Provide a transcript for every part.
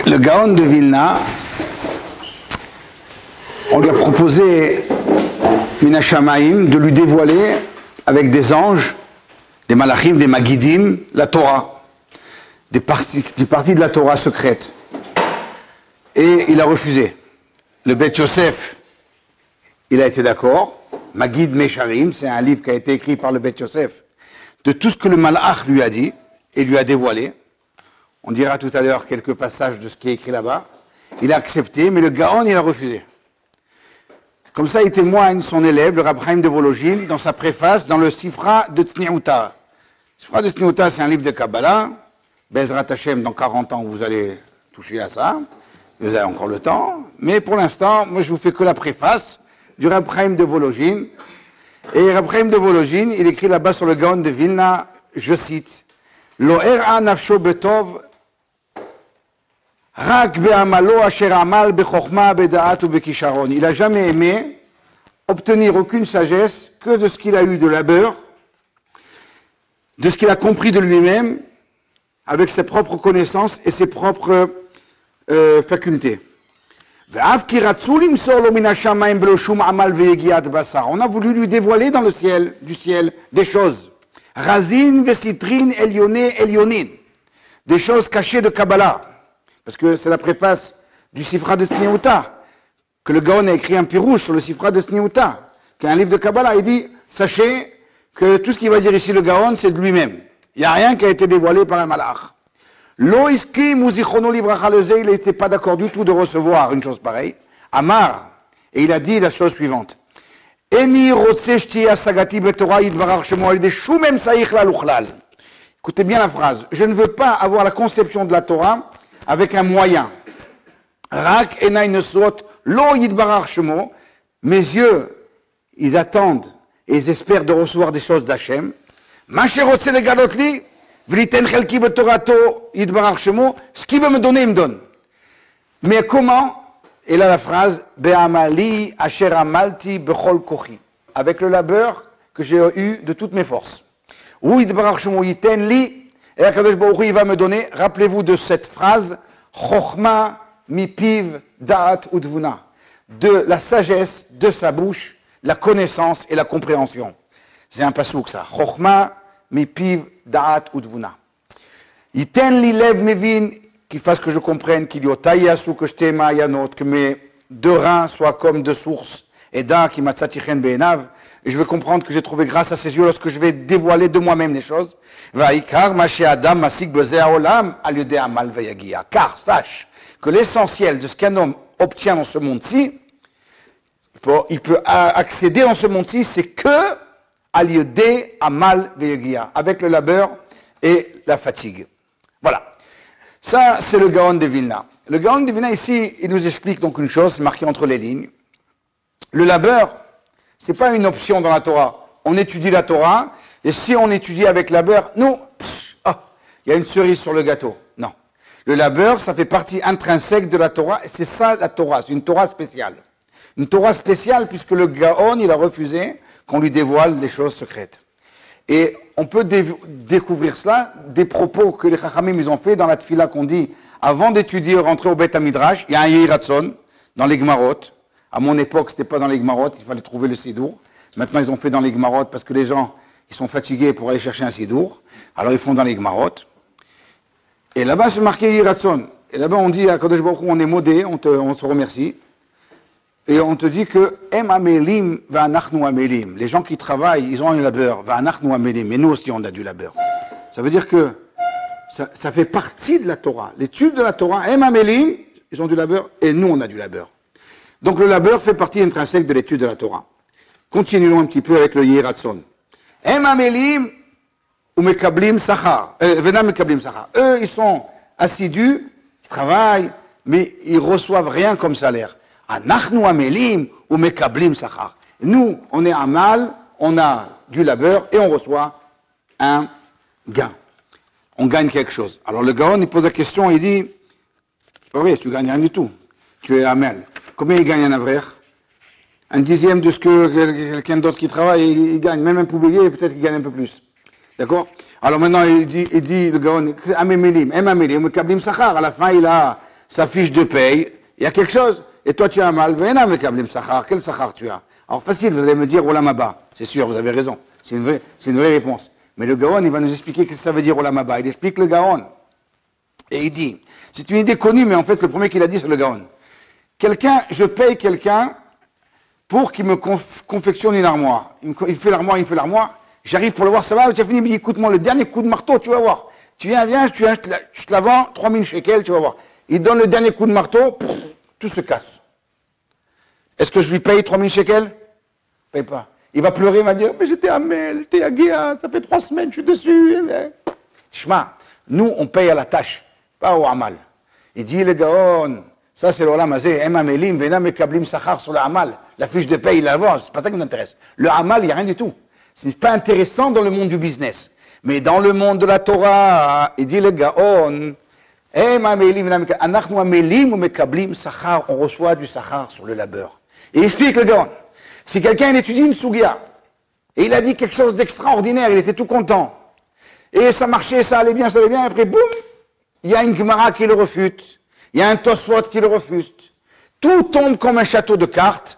Le Gaon de Vilna, on lui a proposé Mina Shamaim de lui dévoiler avec des anges, des malachim, des magidim, la Torah, des parties de la Torah secrète. Et il a refusé. Le Beth Yosef, il a été d'accord. Magid Mesharim, c'est un livre qui a été écrit par le Beth Yosef, de tout ce que le Malach lui a dit et lui a dévoilé. On dira tout à l'heure quelques passages de ce qui est écrit là-bas. Il a accepté, mais le Gaon, il a refusé. Comme ça, il témoigne son élève, le Rab Chaim de Volojine, dans sa préface, dans le Sifra de Tzniouta. Le Sifra de Tzniouta, c'est un livre de Kabbalah. Bezrat Hashem, dans 40 ans, vous allez toucher à ça. Vous avez encore le temps. Mais pour l'instant, moi, je vous fais que la préface du Rab Chaim de Volojine. Et Rab Chaim de Volojine, il écrit là-bas sur le Gaon de Vilna, je cite, Lo er'a nafsho betov rak be'amalo asher amal bechokhma beda'at ou bekisharon. Il n'a jamais aimé obtenir aucune sagesse que de ce qu'il a eu de labeur, de ce qu'il a compris de lui-même, avec ses propres connaissances et ses propres facultés. On a voulu lui dévoiler dans le ciel, du ciel, des choses. Razin, vesitrine, elioné, elionin. Des choses cachées de Kabbalah. Parce que c'est la préface du Sifra de Tzniouta, que le Gaon a écrit un pirouche sur le Sifra de Tzniouta, qui est un livre de Kabbalah. Il dit, sachez que tout ce qu'il va dire ici le Gaon, c'est de lui-même. Il n'y a rien qui a été dévoilé par un malach. Lo iskim ou zichrono livracha leze, il n'était pas d'accord du tout de recevoir une chose pareille. Amar, et il a dit la chose suivante. Eni rotse shtiya sagati betorah yitbarach shemo alidei shumem saich la luchlal. Écoutez bien la phrase. Je ne veux pas avoir la conception de la Torah avec un moyen. Rak enay nesot lo yitbarach shemo. Mes yeux, ils attendent et ils espèrent de recevoir des choses d'Hachem. Ma sherotse legalot li. Ce qu'il veut me donner, il me donne. Mais comment? Et là la phrase, avec le labeur que j'ai eu de toutes mes forces. Et Akadosh Baruch Hu, il va me donner, rappelez-vous de cette phrase, Chochma mipiv da'at udvuna, de la sagesse de sa bouche, la connaissance et la compréhension. C'est un pasouk ça. Chochma mipiv da'at udvuna. Yiten li lev mevin, qu'il fasse que je comprenne qu'il y a taïasu que je t'aime ayanot, que mes deux reins soient comme deux sources, et da qui m'a tzatichen be'enav, et je vais comprendre que j'ai trouvé grâce à ses yeux lorsque je vais dévoiler de moi-même les choses. Va'ikar ma adam masik beze haolam al yodei amal veyagia. Car sache que l'essentiel de ce qu'un homme obtient dans ce monde-ci, il peut accéder dans ce monde-ci, c'est que al yodei amal veyagia, avec le labeur et la fatigue. Voilà. Ça, c'est le Gaon de Vilna. Le Gaon de Vilna, ici, il nous explique donc une chose, marquée entre les lignes. Le labeur, c'est pas une option dans la Torah. On étudie la Torah, et si on étudie avec labeur, nous, il y a une cerise sur le gâteau. Non. Le labeur, ça fait partie intrinsèque de la Torah, et c'est ça la Torah, c'est une Torah spéciale. Une Torah spéciale, puisque le Gaon, il a refusé qu'on lui dévoile les choses secrètes. Et on peut découvrir cela des propos que les Chachamim ils ont fait dans la Tfila qu'on dit avant d'étudier, rentrer au Beth Hamidrash, il y a un Yehiratzon dans les Gemarot. À mon époque, c'était pas dans les Gemarot, il fallait trouver le Sidour. Maintenant, ils ont fait dans les Gemarot parce que les gens ils sont fatigués pour aller chercher un Sidour. Alors ils font dans les Gemarot. Et là-bas, c'est marqué Yehiratzon. Et là-bas, on dit à Kadosh Baruch Hu, on est modé, on te remercie. Et on te dit que amelim va'anachnu amelim. Les gens qui travaillent, ils ont un labeur. Va'anachnu amelim. Mais nous aussi, on a du labeur. Ça veut dire que ça fait partie de la Torah. L'étude de la Torah, amelim, ils ont du labeur, et nous, on a du labeur. Donc le labeur fait partie intrinsèque de l'étude de la Torah. Continuons un petit peu avec le Yehiratzon. Amelim ou mekablim sachar. Venam mekablim sachar. Eux, ils sont assidus, ils travaillent, mais ils reçoivent rien comme salaire. Anachnu amelim ou mekablim sachar. Nous, on est amal, on a du labeur et on reçoit un gain. On gagne quelque chose. Alors le Gaon, il pose la question, il dit, oui, tu gagnes rien du tout. Tu es amal. Combien il gagne un avraire? Un dixième de ce que quelqu'un d'autre qui travaille, il gagne. Même un poubelier, peut-être qu'il gagne un peu plus. D'accord? Alors maintenant, il dit le Gaon, amelim, mekablim sachar. À la fin, il a sa fiche de paye, il y a quelque chose, et toi tu as un mal, quel sachar tu as? Alors facile, vous allez me dire Olam Haba, c'est sûr, vous avez raison, c'est une vraie réponse. Mais le Gaon, il va nous expliquer ce que ça veut dire Olam Haba, il explique le Gaon. Et il dit, c'est une idée connue, mais en fait le premier qu'il a dit c'est le Gaon. Je paye quelqu'un pour qu'il me confectionne une armoire. Il me fait l'armoire, j'arrive pour le voir, ça va, tu as fini, il me dit, écoute-moi, le dernier coup de marteau, tu vas voir. Tu viens, je te la vends, 3000 shekels, tu vas voir. Il donne le dernier coup de marteau, tout se casse. Est-ce que je lui paye 3000 shekels? Je ne paye pas. Il va pleurer, il va dire, mais j'étais à Mel, j'étais à Guéa, ça fait 3 semaines, je suis dessus. Shma, nous, on paye à la tâche, pas au amal. Il dit, le Gaon, ça c'est l'olam hazé, em amelim, vena mekablim sachar sur le amal. La fiche de paye, il la voit, c'est pas ça qui nous intéresse. Le amal, il n'y a rien du tout. Ce n'est pas intéressant dans le monde du business. Mais dans le monde de la Torah, il dit le Gaon, em amelim, anachnu amelim ou mekablim sachar, on reçoit du sachar sur le labeur. Et il explique le Gaon. Si quelqu'un étudie une sugia, et il a dit quelque chose d'extraordinaire, il était tout content, et ça marchait, ça allait bien, et après, boum, il y a une Gemara qui le refute, il y a un Tosfot qui le refuse, tout tombe comme un château de cartes,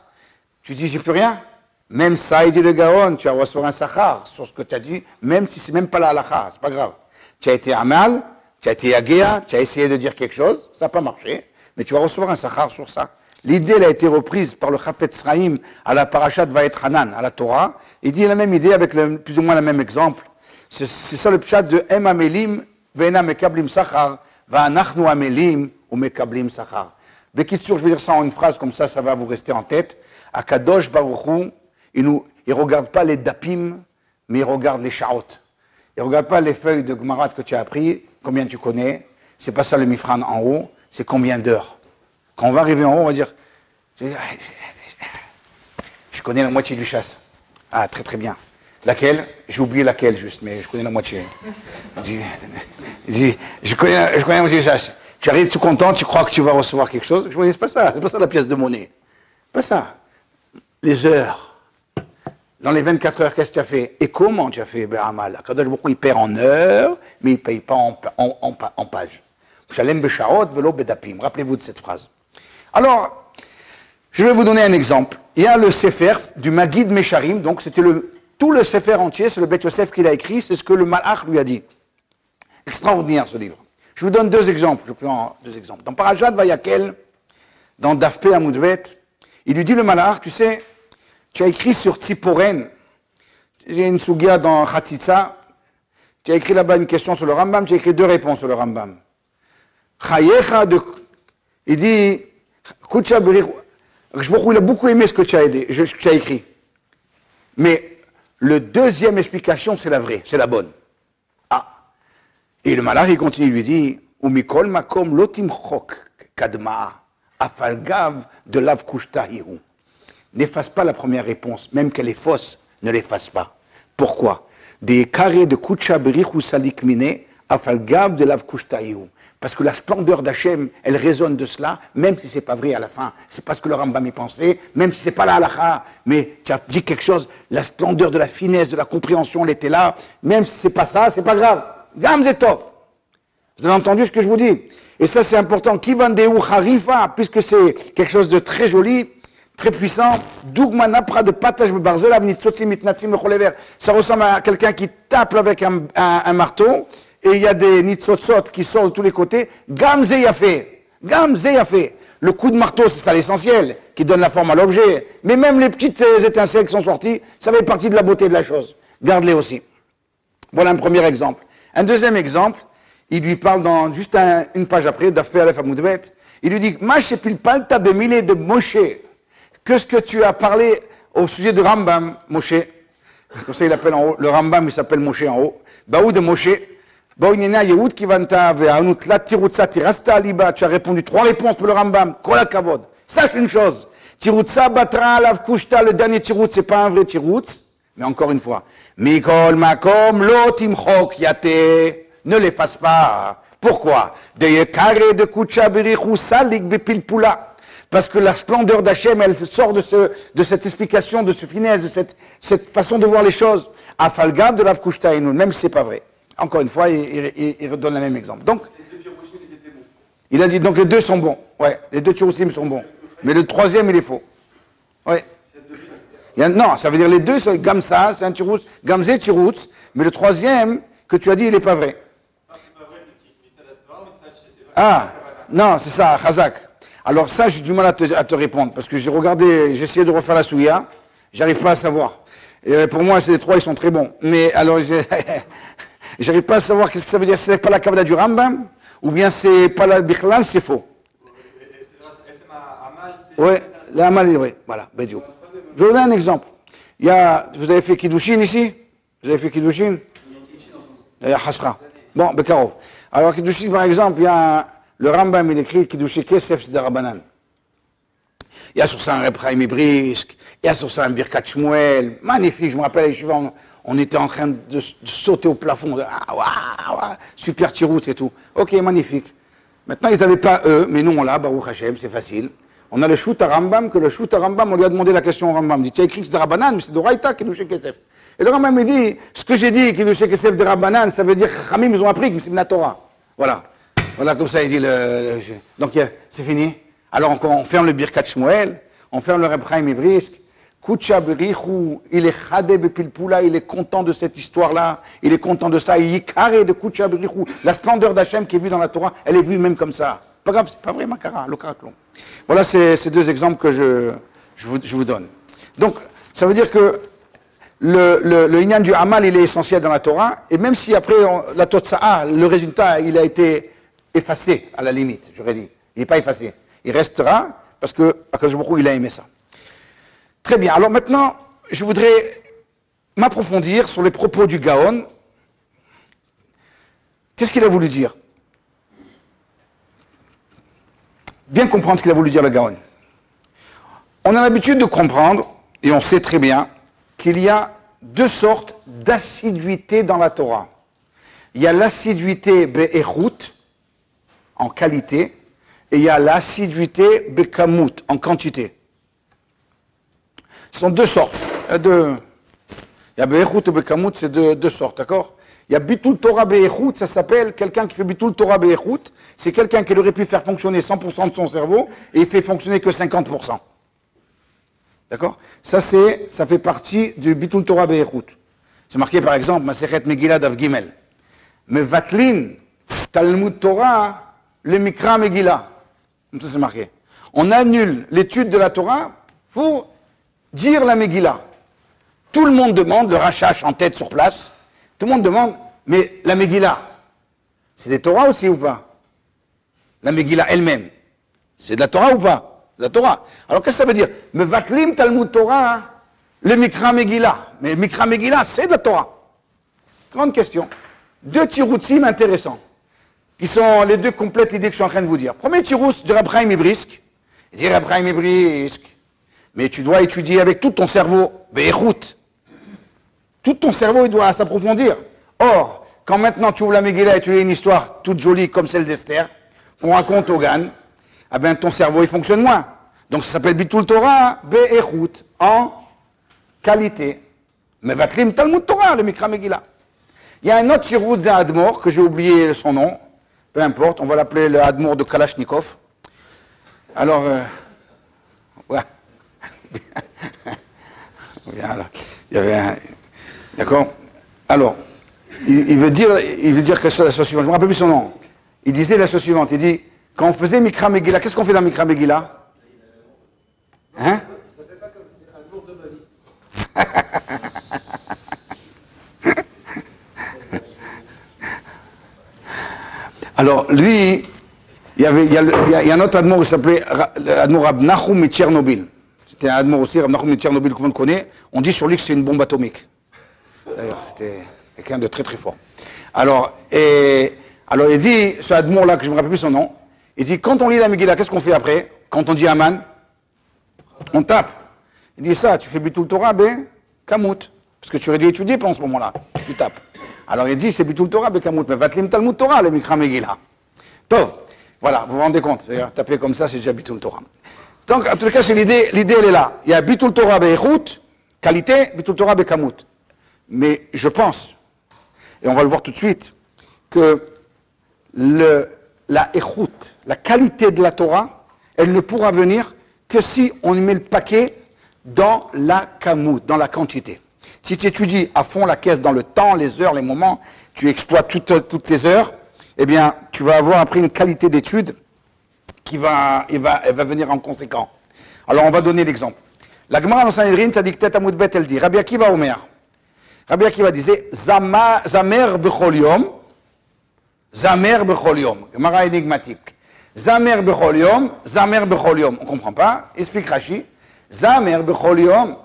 tu dis, j'ai plus rien. Même ça, il dit le Gaon, tu vas recevoir un sachar sur ce que tu as dit, même si c'est même pas la halakha, c'est pas grave. Tu as été amal, tu as été yagéa, tu as essayé de dire quelque chose, ça n'a pas marché, mais tu vas recevoir un sachar sur ça. L'idée, elle a été reprise par le Chafetz Chaim à la parashat Vaetchanan, à la Torah. Il dit la même idée avec plus ou moins le même exemple. C'est ça le pshat de Em amelim ve'ena mekablim sachar va'anachnu amelim ou mekablim sachar. Bekitsur, je vais dire ça en une phrase comme ça va vous rester en tête. Akadosh Baruch Hu, il ne regarde pas les dapim, mais il regarde les shaot. Il ne regarde pas les feuilles de Gemarat que tu as appris, combien tu connais. C'est pas ça le mifran en haut, c'est combien d'heures. Quand on va arriver en haut, on va dire, je connais la moitié du chasse. Ah, très très bien. Laquelle? J'ai oublié laquelle juste, mais je connais la moitié. Je connais la moitié du chasse. Tu arrives tout content, tu crois que tu vas recevoir quelque chose. Je dis, c'est pas ça la pièce de monnaie. Pas ça. Les heures. Dans les 24 heures, qu'est-ce que tu as fait? Et comment tu as fait, Beramal? Kadosh Baruch Hu, il perd en heures, mais il ne paye pas en pages. Shalem besharot velo bedapim. Rappelez-vous de cette phrase. Alors, je vais vous donner un exemple. Il y a le Sefer du Magid Mesharim, donc c'était tout le Sefer entier, c'est le Bet Yosef qu'il a écrit, c'est ce que le Malach lui a dit. Extraordinaire ce livre. Je vous donne 2 exemples, je prends 2 exemples. Dans Parashat Vayakel, dans Dafpe Amoudbet, il lui dit le Malach, tu sais, tu as écrit sur Tziporen, j'ai une sugia dans Khatitsa, tu as écrit là-bas une question sur le Rambam, tu as écrit 2 réponses sur le Rambam. Chayecha de... Il dit... Il a beaucoup aimé ce que tu as écrit. Mais le deuxième explication, c'est la vraie, c'est la bonne. Ah. Et le malach, il continue, il lui dit, Umikol makom lotim chok kadmaa, afalgav de lav kushtahihu. N'efface pas la première réponse, même qu'elle est fausse, ne l'efface pas. Pourquoi? Des carrés de kucha berichu salik mine, afalgav de lav kushtahihu. Parce que la splendeur d'Hachem, elle résonne de cela, même si c'est pas vrai à la fin. C'est pas ce que le Rambam y pensait, même si c'est pas la halakha, mais tu as dit quelque chose, la splendeur de la finesse, de la compréhension, elle était là, même si c'est pas ça, c'est pas grave. Gam zetov. Vous avez entendu ce que je vous dis? Et ça, c'est important. Kivandeu harifa, puisque c'est quelque chose de très joli, très puissant. Dougmanapra de patash bebarzel, avnitzotzim mitnatzim lecholever. Ça ressemble à quelqu'un qui tape avec un marteau, et il y a des nitzotzot qui sortent de tous les côtés. Gam ze yafé. Gam ze yafé. Le coup de marteau, c'est ça l'essentiel, qui donne la forme à l'objet. Mais même les petites étincelles qui sont sorties, ça fait partie de la beauté de la chose. Garde-les aussi. Voilà un premier exemple. Un deuxième exemple, il lui parle dans juste une page après, d'Afpe Aleph Amoudbet, il lui dit, Mash pilpalta bemile de Moshe. Que ce que tu as parlé au sujet de Rambam, Moshe. Comme ça, il appelle en haut. Le Rambam, il s'appelle Moshe en haut. Baou de Moshe. Tu as répondu 3 réponses pour le Rambam. Kol kavod. Sache une chose. Tirutsa batra alav kushta, le dernier tirut, c'est pas un vrai tirut. Mais encore une fois. Mikol makom lo timchok yate. Ne l'efface pas. Pourquoi? De yekare de kucha berichu salik bepilpula. Parce que la splendeur d'Hachem, elle sort de cette explication, de ce finesse, de cette façon de voir les choses. Afalgav de lav kushta inu, même si c'est pas vrai. Encore une fois, il redonne le même exemple. Donc, Il a dit, donc les deux sont bons. Ouais, les deux tchiroutsim sont bons. Mais le troisième, il est faux. Ouais. Non, ça veut dire les deux, c'est Gamsa, c'est un tchiroutz, Gamze tchiroutz, mais le troisième que tu as dit, il n'est pas vrai. Ah, non, c'est ça, Khazak. Alors ça, j'ai du mal à te répondre, parce que j'ai regardé, j'ai essayé de refaire la souya, j'arrive pas à savoir. Et pour moi, ces trois, ils sont très bons. Mais alors, j'arrive pas à savoir qu'est-ce que ça veut dire. C'est pas la kavda du Rambam, ou bien c'est pas la bichlal, c'est faux. Oui, la amal, oui, voilà, Bediou. Je vous donne un exemple. Vous avez fait Kiddushin ici? Vous avez fait Kiddushin? Il y a Hasra. Bon, Bekarov. Alors, Kiddushin, par exemple, il y a le Rambam, il écrit Kiddushin Kesef de Rabbanan. Il y a sur ça un Reb Chaim Ibrisk, il y a sur ça un Birkat Shmuel. Magnifique, je me rappelle, on était en train de sauter au plafond. Ah, waouh, waouh, super tirout et tout. Ok, magnifique. Maintenant, ils n'avaient pas eux, mais nous, on l'a, Baruch Hashem, c'est facile. On a le shoot à Rambam, que le shoot à Rambam, on lui a demandé la question au Rambam. Il dit, tu as écrit que c'est de Rabbanan, mais c'est de Raïta qui nous chez Kesef. Et le Rambam me dit, ce que j'ai dit, qui nous chez Kesef de Rabbanan, ça veut dire que Khamim, ils ont appris que c'est de la Torah. Voilà. Voilà, comme ça, il dit donc, c'est fini. Alors, on ferme le Birkat Shmuel, on ferme le Reb Chaim Ibrisk. Koucha Berichou, il est chadé bepilpoula, il est content de cette histoire-là, il est content de ça, il est carré de Koucha Berichou. La splendeur d'Hachem qui est vue dans la Torah, elle est vue même comme ça. Pas grave, c'est pas vrai, Makara, le Karaklon. Voilà ces deux exemples que je vous donne. Donc, ça veut dire que le Inyan du Hamal, il est essentiel dans la Torah, et même si après, la Totsa'a, le résultat, il a été effacé, à la limite, j'aurais dit. Il n'est pas effacé. Il restera, parce que Akadosh Baruch Hu, il a aimé ça. Très bien. Alors maintenant, je voudrais m'approfondir sur les propos du Gaon. Qu'est-ce qu'il a voulu dire? Bien comprendre ce qu'il a voulu dire le Gaon. On a l'habitude de comprendre, et on sait très bien, qu'il y a deux sortes d'assiduité dans la Torah. Il y a l'assiduité be'echut, en qualité, et il y a l'assiduité be'kamut, en quantité. Ce sont deux sortes. Il y a be'echut et be'kamut, c'est deux sortes, d'accord? Il y a bitul Torah be'echut, ça s'appelle quelqu'un qui fait bitul Torah be'echut, c'est quelqu'un qui aurait pu faire fonctionner 100% de son cerveau, et il fait fonctionner que 50%. D'accord? Ça fait partie du bitul Torah be'echut. C'est marqué par exemple, Masechet Megillah Daf Gimel. Mevatlin, Talmud Torah, le Mikra Megillah. Comme ça c'est marqué. On annule l'étude de la Torah pour dire la Megillah. Tout le monde demande, le Rachash en tête sur place, tout le monde demande, mais la Megillah, c'est des Torah aussi ou pas? La Megillah elle-même, c'est de la Torah ou pas? De la Torah. Alors qu'est-ce que ça veut dire? Mevatlim Talmud Torah, le Mikra Megillah. Mais le Mikra Megillah, c'est de la Torah. Grande question. Deux tiroutsim intéressants, qui sont les deux complètent l'idée que je suis en train de vous dire. Premier tiroutz de Reb Chaim Ibrisk. Il dit Reb Chaim Ibrisk, mais tu dois étudier avec tout ton cerveau. Be'echut. Tout ton cerveau, il doit s'approfondir. Or, quand maintenant tu ouvres la Megillah et tu as une histoire toute jolie comme celle d'Esther, qu'on raconte au Gan, ah ben ton cerveau, il fonctionne moins. Donc ça s'appelle Bitul Torah, Be'echut, en qualité. Mais Vatlim Talmud Torah, le Mikra Megillah. Il y a un autre tirout d'un Admor, que j'ai oublié son nom, peu importe, on va l'appeler le Admor de Kalachnikov. Alors, ouais. Alors, il y avait un... D'accord? Alors, il veut dire que c'est la chose suivante, je ne me rappelle plus son nom. Il disait la chose suivante, il dit, quand on faisait Mikra Megillah, qu'est-ce qu'on fait dans Mikra Megillah? Hein? Ça s'appelle pas comme c'est Admor de ma vie. Alors, lui, il y a un autre Admor qui s'appelait Admor Rab Nachum de Tchernobyl. C'était un Admor aussi, Rab Nachum de Tchernobyl, comme on le connaît. On dit sur lui que c'est une bombe atomique. D'ailleurs, c'était quelqu'un de très très fort. Alors il dit, ce Admor-là, que je ne me rappelle plus son nom, il dit, quand on lit la Megillah, qu'est-ce qu'on fait après? Quand on dit Aman, on tape. Il dit ça, tu fais Bitul Torah, Kamut. Parce que tu aurais dû étudier pendant ce moment-là. Tu tapes. Alors il dit, c'est Bitul Torah, Kamut, mais Vatlim Talmud Torah, le Mikra Megillah. Tov. Voilà, vous vous rendez compte. Taper comme ça, c'est déjà Bitul Torah. Donc, en tout cas, c'est l'idée, elle est là. Il y a Bitul Torah, Be'echut, qualité, Bitul Torah, Kamut. Mais je pense, et on va le voir tout de suite, que la échoute, la qualité de la Torah, elle ne pourra venir que si on met le paquet dans la kamout, dans la quantité. Si tu étudies à fond la caisse dans le temps, les heures, les moments, tu exploites toutes tes heures, eh bien, tu vas avoir après une qualité d'étude qui elle va venir en conséquent. Alors, on va donner l'exemple. La Gemara dans Sanhedrin, ça dit que Tet Amud Bet, elle dit, Rabbi Akiva Omer. Rabbi Akiva disait, Zamer Bechol Yom, Zamer Bechol Yom. Gemara énigmatique. Zamer Bechol Yom, Zamer Bechol Yom. On ne comprend pas. Explique Rashi. Zamer Bechol Yom.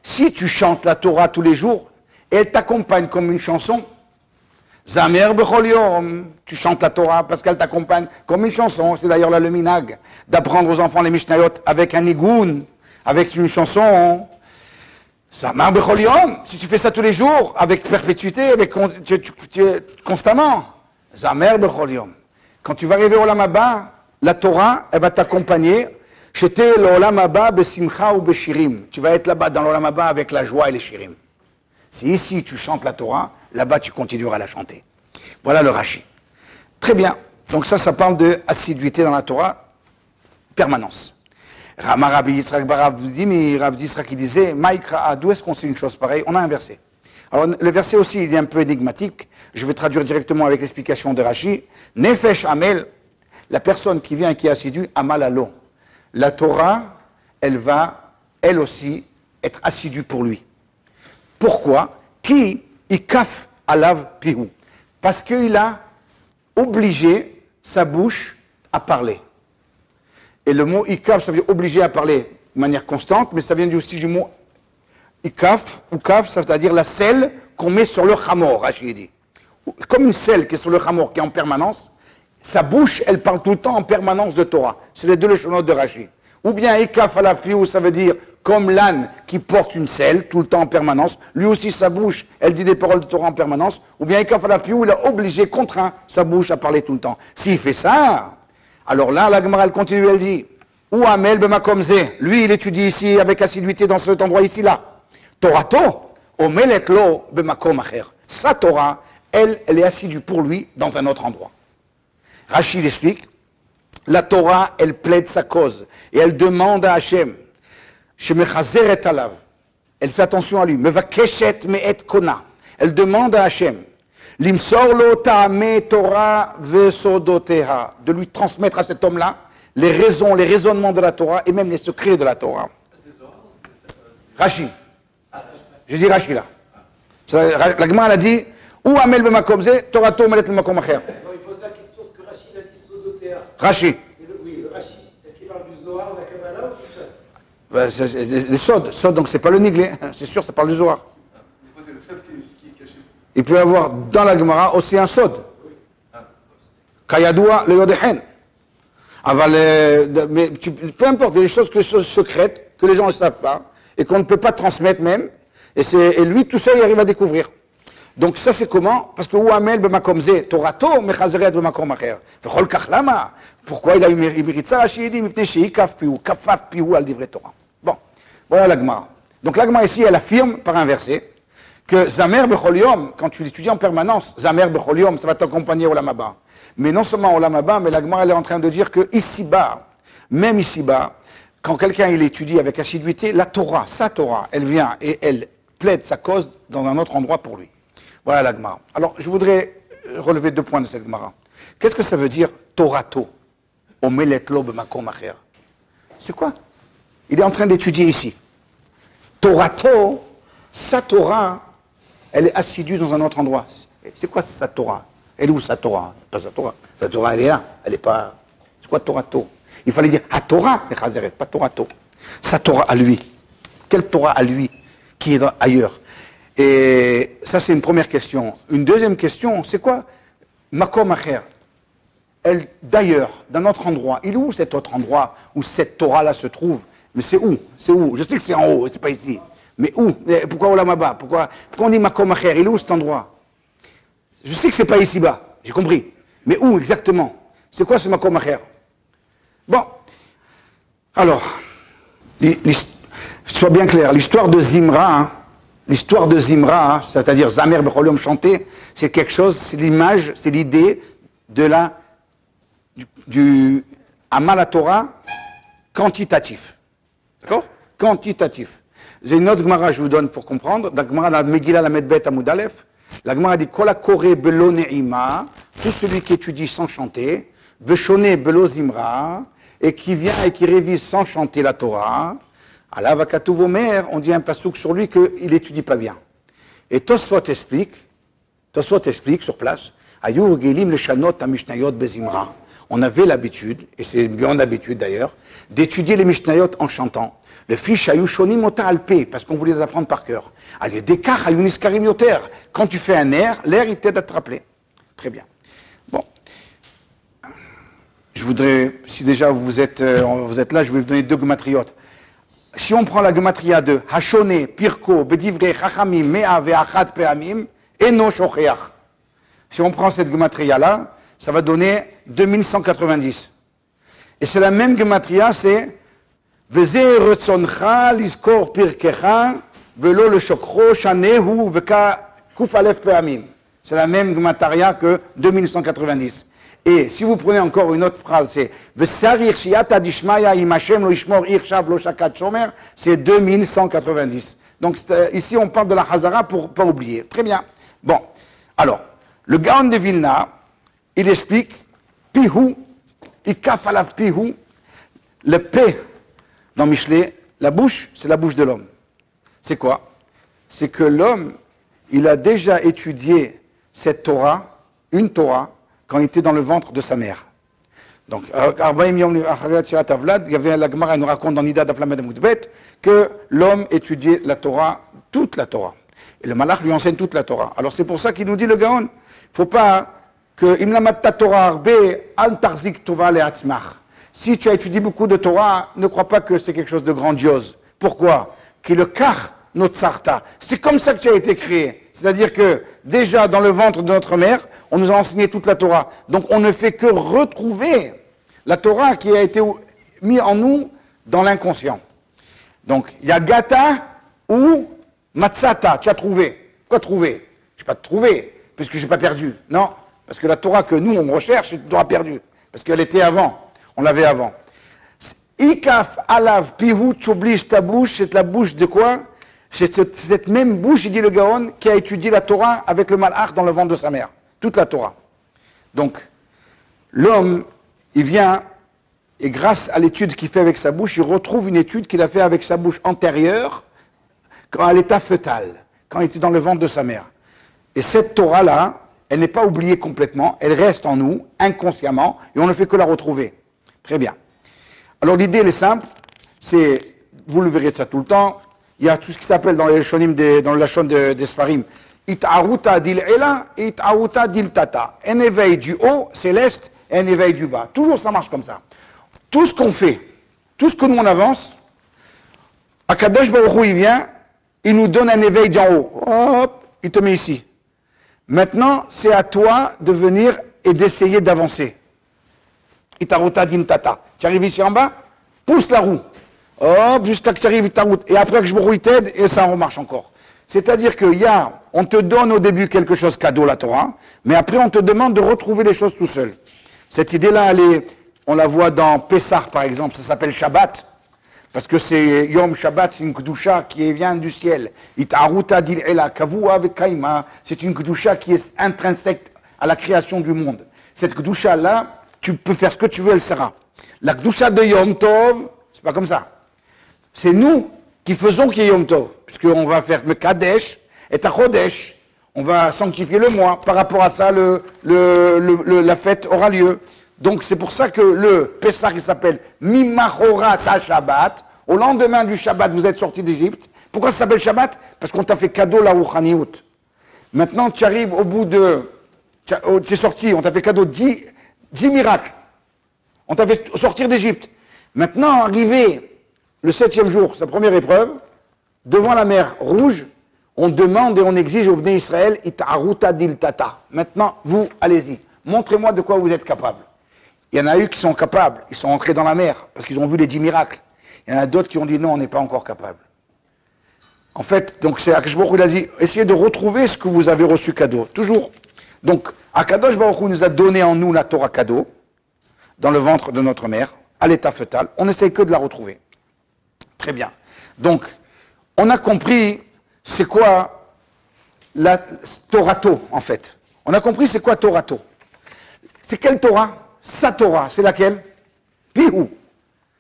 Si tu chantes la Torah tous les jours, elle t'accompagne comme une chanson. Zamer Bechol Yom. Tu chantes la Torah parce qu'elle t'accompagne comme une chanson. C'est d'ailleurs là le minag d'apprendre aux enfants les Mishnayot avec un nigoun, avec une chanson. Zamer Bechol Yom. Si tu fais ça tous les jours, avec perpétuité, constamment. Zamer Bechol Yom. Quand tu vas arriver au Olam Haba, la Torah, elle va t'accompagner. J'étais l'Olam Haba besimcha ou beshirim. Tu vas être là-bas dans l'Olam Haba avec la joie et les shirim. Si ici tu chantes la Torah, là-bas tu continueras à la chanter. Voilà le Rashi. Très bien. Donc ça parle de assiduité dans la Torah, permanence. Rama Rabbi Yitzhak Barav Yitzhak qui disait, Maïkra, d'où est-ce qu'on sait une chose pareille? On a un verset. Alors le verset aussi, il est un peu énigmatique. Je vais traduire directement avec l'explication de Rashi. Nefesh Amel, la personne qui vient et qui est assidue, Amal Alo. La Torah, elle va, elle aussi, être assidue pour lui. Pourquoi? Qui ikaf alav pihu. Parce qu'il a obligé sa bouche à parler. Et le mot ikaf, ça veut dire obligé à parler de manière constante, mais ça vient aussi du mot ikaf, ou kaf, ça veut dire la selle qu'on met sur le chamor, Rachid dit. Comme une selle qui est sur le chamor, qui est en permanence, sa bouche, elle parle tout le temps en permanence de Torah. C'est les deux leçons de Rashi. Ou bien ikaf alav pihu, ça veut dire comme l'âne qui porte une selle tout le temps en permanence, lui aussi sa bouche, elle dit des paroles de Torah en permanence, ou bien ikaf alav pihu, il a obligé, contraint sa bouche à parler tout le temps. S'il fait ça, alors là, la Gemara, elle continue, elle dit, ou Amel bemakom ze, lui, il étudie ici avec assiduité dans cet endroit ici-là. Torato, omelet lo bemakom acher. Sa Torah, elle est assidue pour lui dans un autre endroit. Rachid explique, la Torah, elle plaide sa cause, et elle demande à Hachem, shemechazeret alav, elle fait attention à lui, mevakeshet me'et kona, elle demande à Hachem, limsor lo ta'ame Torah vesodoteha, de lui transmettre à cet homme-là les raisons, les raisonnements de la Torah et même les secrets de la Torah. Rashi. J'ai dit Rashi là. La Gemara a dit, ou amel b'makom ze, Torato melet b'makom acher. Il pose la question, ce que Rashi a dit sodoteha. Rashi. Oui, le Rashi. Est-ce qu'il parle du Zohar, de la Kabbalah ou du Pshat? Les Sod, donc c'est pas le Niglé, c'est sûr, ça parle du Zohar. Il peut y avoir dans la Gemara aussi un Sod. Kayadoua le Yodehen. Mais peu importe, il y a des choses secrètes que les gens ne savent pas et qu'on ne peut pas transmettre même. Et lui, tout seul, il arrive à découvrir. Donc ça, c'est comment? Parce que Ouamel b'makom ze, Torato mechazeret b'makom acher. V'chol kach lama. Pourquoi il mérite ça? Rashi dit, mipnei she'ikaf pihu, kafaf pihu al divrei Torah. Bon, voilà la Gemara. Donc la Gemara ici, elle affirme par un verset que Zamer bechol yom, quand tu l'étudies en permanence, Zamer bechol yom, ça va t'accompagner au Olam Haba. Mais non seulement au Olam Haba, mais la Gemara, elle est en train de dire que ici-bas, même ici-bas, quand quelqu'un il étudie avec assiduité, la Torah, sa Torah, elle vient et elle plaide sa cause dans un autre endroit pour lui. Voilà la Gemara. Alors, je voudrais relever 2 points de cette Gemara. Qu'est-ce que ça veut dire Torato? Omelet lo b'makom acher. C'est quoi? Il est en train d'étudier ici. Torato, sa Torah, elle est assidue dans un autre endroit. C'est quoi sa Torah? Elle est où sa Torah? Pas sa Torah. Sa Torah, elle est là. Elle n'est pas... C'est quoi Torato? Il fallait dire à Torah, pas Torato. Sa Torah à lui. Quelle Torah à lui qui est ailleurs? Et ça, c'est une première question. Une deuxième question, c'est quoi Makom acher? Elle, d'ailleurs, d'un autre endroit. Il est où cet autre endroit où cette Torah-là se trouve? Mais c'est où? C'est où? Je sais que c'est en haut, c'est pas ici. Mais où? Pourquoi Olam Haba? Pourquoi on dit Makom acher? Il est où cet endroit? Je sais que c'est pas ici-bas, j'ai compris. Mais où exactement? C'est quoi ce Makom acher? Bon. Alors, sois bien clair, l'histoire de Zimra, c'est-à-dire Zamer bechol yom chanter, c'est quelque chose, c'est l'image, c'est l'idée de la du Amal à Torah quantitatif. D'accord? Quantitatif. J'ai une autre Gemara, je vous donne pour comprendre. La Gemara, la Megillah, la Medbet, Amoud Aleph. La Gemara dit Kola Kore Belo Ne'ima, tout celui qui étudie sans chanter, Veshone Belo Zimra, et qui vient et qui révise sans chanter la Torah. Allah Vakatuv Omer, on dit un pasouk sur lui qu'il n'étudie pas bien. Et Tosfot explique sur place, Ayur Gelim le Shanot à Mishnayot Bezimra. On avait l'habitude, et c'est bien l'habitude d'ailleurs, d'étudier les Mishnayot en chantant. Le fiche Ayushoni Mota Alpe, parce qu'on voulait les apprendre par cœur. Alieu Dekar Ayunis Karim Yoter. Quand tu fais un air, l'air il t'aide à te rappeler. Très bien. Bon. Je voudrais, si déjà vous êtes là, je vais vous donner deux gematriotes. Si on prend la gematria de Hashone, Pirko, Bedivre, Chachamim, Mea, Ve'achad, Peamim, Eno, Shocheach. Si on prend cette gematria-là, ça va donner 2190. Et c'est la même gematria, c'est Veze Retzoncha, Liskor, Pirkecha, Velo, le Shokro, Shanehu, Veka, Kufalef, Peamim. C'est la même gematria que 2190. Et si vous prenez encore une autre phrase, c'est Vesarir Shiata Dishmaya Imachem Lo Ishmor Irshav Lo Shakat Shomer, c'est 2190. Donc ici on parle de la Hazara pour pas oublier. Très bien. Bon, alors, le Gaon de Vilna, il explique Pihu, Ikaf Alav Pihu, le P dans Michelet, la bouche, c'est la bouche de l'homme. C'est quoi? C'est que l'homme, il a déjà étudié cette Torah, une Torah, quand il était dans le ventre de sa mère. Donc, il y avait la Gemara, elle nous raconte dans Nida d'Aflamed Moudbet que l'homme étudiait la Torah, toute la Torah. Et le Malach lui enseigne toute la Torah. Alors c'est pour ça qu'il nous dit le Gaon, il ne faut pas que Imlamatta Torah Arbe al Tarzik Tova le Hatzmach. Si tu as étudié beaucoup de Torah, ne crois pas que c'est quelque chose de grandiose. Pourquoi? Qui le kar notsarta. C'est comme ça que tu as été créé. C'est-à-dire que déjà dans le ventre de notre mère, on nous a enseigné toute la Torah. Donc on ne fait que retrouver la Torah qui a été mise en nous dans l'inconscient. Donc il y a gata ou matzata, tu as trouvé. Quoi trouver? Je n'ai pas trouvé, puisque je n'ai pas perdu. Non, parce que la Torah que nous on recherche, c'est une Torah perdue. Parce qu'elle était avant, on l'avait avant. Ikaf alav pihu t'oblige ta bouche, c'est la bouche de quoi? C'est cette même bouche, il dit le Gaon, qui a étudié la Torah avec le Malach dans le ventre de sa mère. Toute la Torah. Donc, l'homme, il vient, et grâce à l'étude qu'il fait avec sa bouche, il retrouve une étude qu'il a fait avec sa bouche antérieure, à l'état fœtal, quand il était dans le ventre de sa mère. Et cette Torah-là, elle n'est pas oubliée complètement, elle reste en nous, inconsciemment, et on ne fait que la retrouver. Très bien. Alors l'idée, elle est simple, c'est, vous le verrez ça tout le temps, il y a tout ce qui s'appelle dans les shonim, dans le lachon des Sfarim, It'aruta dil ela, it'aruta dil tata. Un éveil du haut, céleste, et un éveil du bas. Toujours ça marche comme ça. Tout ce qu'on fait, tout ce que nous on avance, Akadosh Baruch Hu, il vient, il nous donne un éveil d'en haut. Hop, il te met ici. Maintenant, c'est à toi de venir et d'essayer d'avancer. It'aruta dil tata. Tu arrives ici en bas, pousse la roue. Hop, jusqu'à que tu arrives, et après que je me t'aide, et ça remarche encore. C'est-à-dire on te donne au début quelque chose cadeau, la Torah, mais après on te demande de retrouver les choses tout seul. Cette idée-là, on la voit dans Pessah, par exemple, ça s'appelle Shabbat, parce que c'est Yom Shabbat, c'est une Kedusha qui vient du ciel. It'aruta dil ela, kavua vekaima, c'est une Kedusha qui est intrinsèque à la création du monde. Cette Kedusha-là, tu peux faire ce que tu veux, elle sera. La Kedusha de Yom Tov, c'est pas comme ça. C'est nous qui faisons qu'il y ait Yom Tov, puisqu'on va faire le Kadesh et Tachodesh, on va sanctifier le mois, par rapport à ça, la fête aura lieu. Donc c'est pour ça que le Pessah, il s'appelle Mimachorat HaShabbat, au lendemain du Shabbat, vous êtes sortis d'Égypte. Pourquoi ça s'appelle Shabbat? Parce qu'on t'a fait cadeau la Rouchaniout. Maintenant, tu arrives au bout de... Tu es sorti, on t'a fait cadeau 10 miracles. On t'a fait sortir d'Égypte. Maintenant, arrivé le 7e jour, sa première épreuve, devant la mer Rouge, on demande et on exige au Bnei Israël, It'aruta dil tata. Maintenant, vous, allez-y. Montrez-moi de quoi vous êtes capable. Il y en a eu qui sont capables. Ils sont entrés dans la mer parce qu'ils ont vu les 10 miracles. Il y en a d'autres qui ont dit non, on n'est pas encore capable. En fait, donc c'est Akadosh Baruch Hu, il a dit, essayez de retrouver ce que vous avez reçu cadeau. Toujours. Donc, Akadosh Baruch Hu nous a donné en nous la Torah cadeau. dans le ventre de notre mère, à l'état fœtal. On n'essaye que de la retrouver. Très bien. Donc, on a compris c'est quoi la Torato, en fait. On a compris c'est quoi Torato. C'est quelle Torah? Sa Torah, c'est laquelle? Pihou.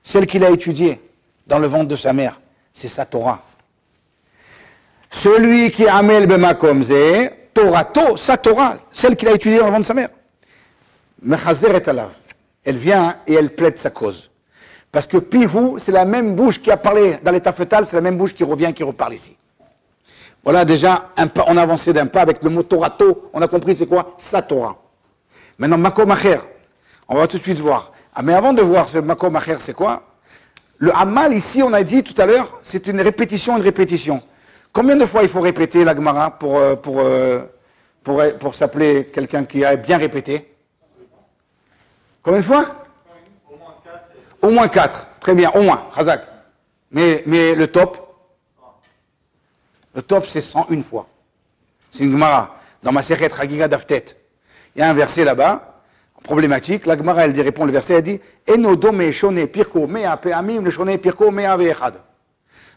Celle qu'il a étudiée dans le ventre de sa mère. C'est sa Torah. Celui qui amel bemakom ze, Torato, sa Torah, celle qu'il a étudiée dans le ventre de sa mère. Mechazer et alav. Elle vient et elle plaide sa cause. Parce que Pihou, c'est la même bouche qui a parlé dans l'état fœtal, c'est la même bouche qui revient, qui reparle ici. Voilà déjà un pas, on a avancé d'un pas avec le mot Torato, on a compris c'est quoi? Sa Torah. Maintenant, Makom Acher, on va tout de suite voir. Ah, mais avant de voir ce Makom Acher, c'est quoi? Le Amal, ici, on a dit tout à l'heure, c'est une répétition. Combien de fois il faut répéter la Gemara pour s'appeler quelqu'un qui a bien répété? Combien de fois? Au moins 4. Très bien, au moins, Hazak. Mais le top? Le top, c'est 101 fois. C'est une Gemara. Dans ma Sechet Chagiga Daftet, il y a un verset là-bas, problématique. La Gemara, elle répond le verset, elle dit Eno dome shone pirko mea peamim le shone pirko mea ve'echad.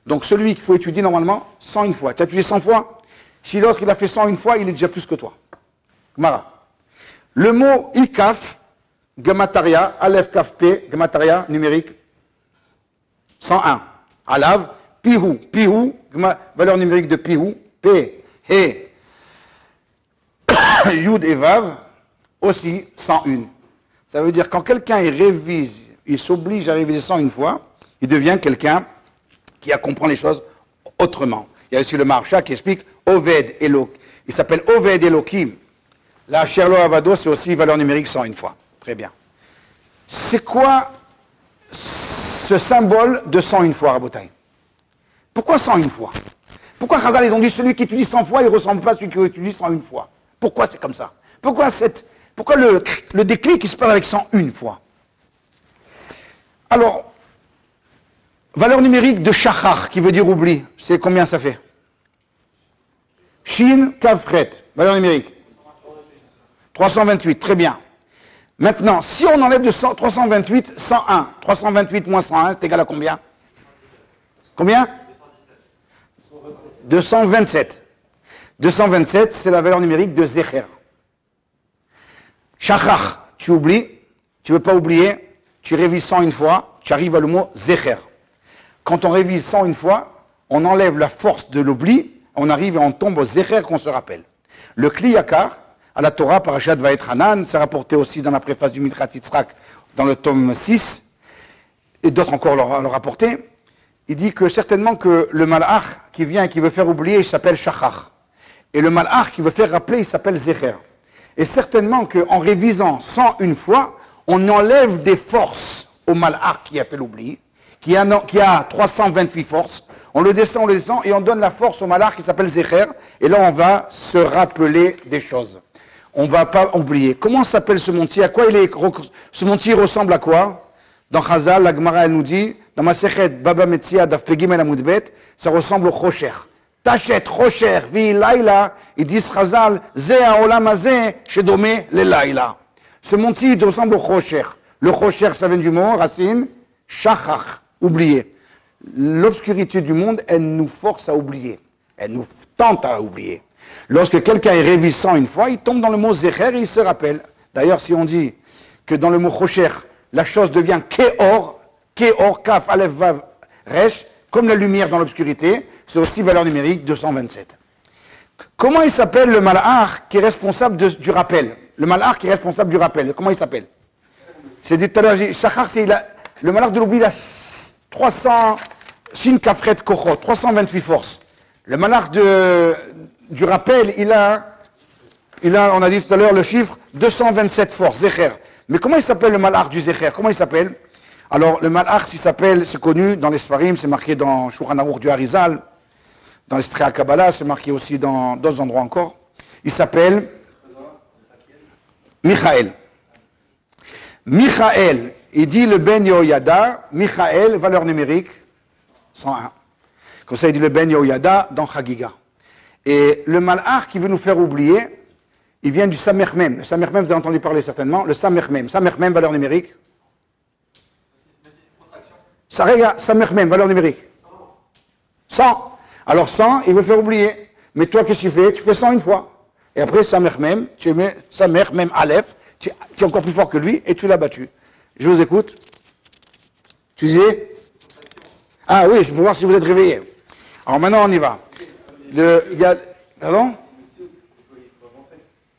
Donc celui qu'il faut étudier normalement 101 fois. Tu as étudié 100 fois? Si l'autre il a fait 101 fois, il est déjà plus que toi. Gemara. Le mot ikaf, Gemataria, Aleph Kaf P, Gemataria numérique 101. Alav, Pihou, valeur numérique de Pihou, P, He, Yud et Vav, aussi 101. Ça veut dire quand quelqu'un il révise, il s'oblige à réviser 101 fois, il devient quelqu'un qui comprend les choses autrement. Il y a aussi le Maharsha qui explique Oved Elohim. Il s'appelle Oved Elohim. La Sherlo Avado, c'est aussi valeur numérique 101 fois. Très bien. C'est quoi ce symbole de 101 fois, Rabotai? Pourquoi 101 fois? Pourquoi Chazal, ils ont dit celui qui étudie 100 fois, il ne ressemble pas à celui qui étudie 101 fois? Pourquoi c'est comme ça? Pourquoi le déclic qui se passe avec 101 fois? Alors, valeur numérique de Shachar, qui veut dire oubli, c'est combien ça fait? Shin, Kafret, valeur numérique 328, très bien. Maintenant, si on enlève de 328, 101, 328 moins 101, c'est égal à combien? Combien? 227. 227, c'est la valeur numérique de Zecher. Shachar, tu oublies, tu ne veux pas oublier, tu révises 101 fois, tu arrives à le mot Zecher. Quand on révise 101 fois, on enlève la force de l'oubli, on arrive et on tombe au Zecher qu'on se rappelle. Le Kli Yakar, à la Torah, Parashat Vaetchanan, c'est rapporté aussi dans la préface du Mitrat Yitzhak, dans le tome 6, et d'autres encore l'ont rapporté. Il dit que certainement que le malach qui vient et qui veut faire oublier, il s'appelle Shachar. Et le malach qui veut faire rappeler, il s'appelle Zecher. Et certainement qu'en révisant 101 fois, on enlève des forces au malach qui a fait l'oubli, qui a 328 forces. On le descend, et on donne la force au malach qui s'appelle Zecher. Et là, on va se rappeler des choses. On ne va pas oublier. Comment s'appelle ce montier? À quoi ce montier ressemble à quoi? Dans Chazal, la Gemara, elle nous dit, dans ma Sechet Baba Metzia Daf Pegim El Amudbet, ça ressemble au Chosher. Tachet, Chosher, Vi Laila, ils disent Chazal, Ze Haolam Hazeh, Shedome Le Laila. Ce montier, il ressemble au Chosher. Le Chosher, ça vient du mot, racine, Shachach, oublier. L'obscurité du monde, elle nous force à oublier. Elle nous tente à oublier. Lorsque quelqu'un est révisant une fois, il tombe dans le mot Zecher et il se rappelle. D'ailleurs, si on dit que dans le mot Chosher, la chose devient Keor, Kaf, Aleph, Vav, Resh, comme la lumière dans l'obscurité, c'est aussi valeur numérique 227. Comment il s'appelle le malach qui est responsable du rappel? Le malach qui est responsable du rappel, comment il s'appelle? C'est dit tout à l'heure, Shachar, le malach de l'oubli, il a 300, Shin Kafret Kochot, 328 forces. Le malach du rappel, il a, on a dit tout à l'heure le chiffre, 227 forces, Zecher. Mais comment il s'appelle le malach du Zecher? Comment il s'appelle? Alors, le malach, c'est connu dans les Sfarim, c'est marqué dans Shulchan Aruch du Harizal, dans les Strea Kabbalah, c'est marqué aussi dans d'autres endroits encore. Il s'appelle Michael. Michael, il dit le Ben Yehoyada, Michael, valeur numérique, 101. Comme ça, il dit le Ben Yehoyada dans Chagiga. Et le malach qui veut nous faire oublier, il vient du Samer Mem. Le Samer Mem, vous avez entendu parler certainement. Le Samer Mem. Samer Mem, valeur numérique Ça regarde, ça meurt même, valeur numérique. 100. Alors 100, il veut faire oublier. Mais toi, qu'est-ce que tu fais? Tu fais 100 une fois. Et après, ça meurt même, tu mets ça meurt même Aleph, tu es encore plus fort que lui et tu l'as battu. Je vous écoute. Tu disais? Ah oui, c'est pour voir si vous êtes réveillé. Alors maintenant, on y va. Pardon?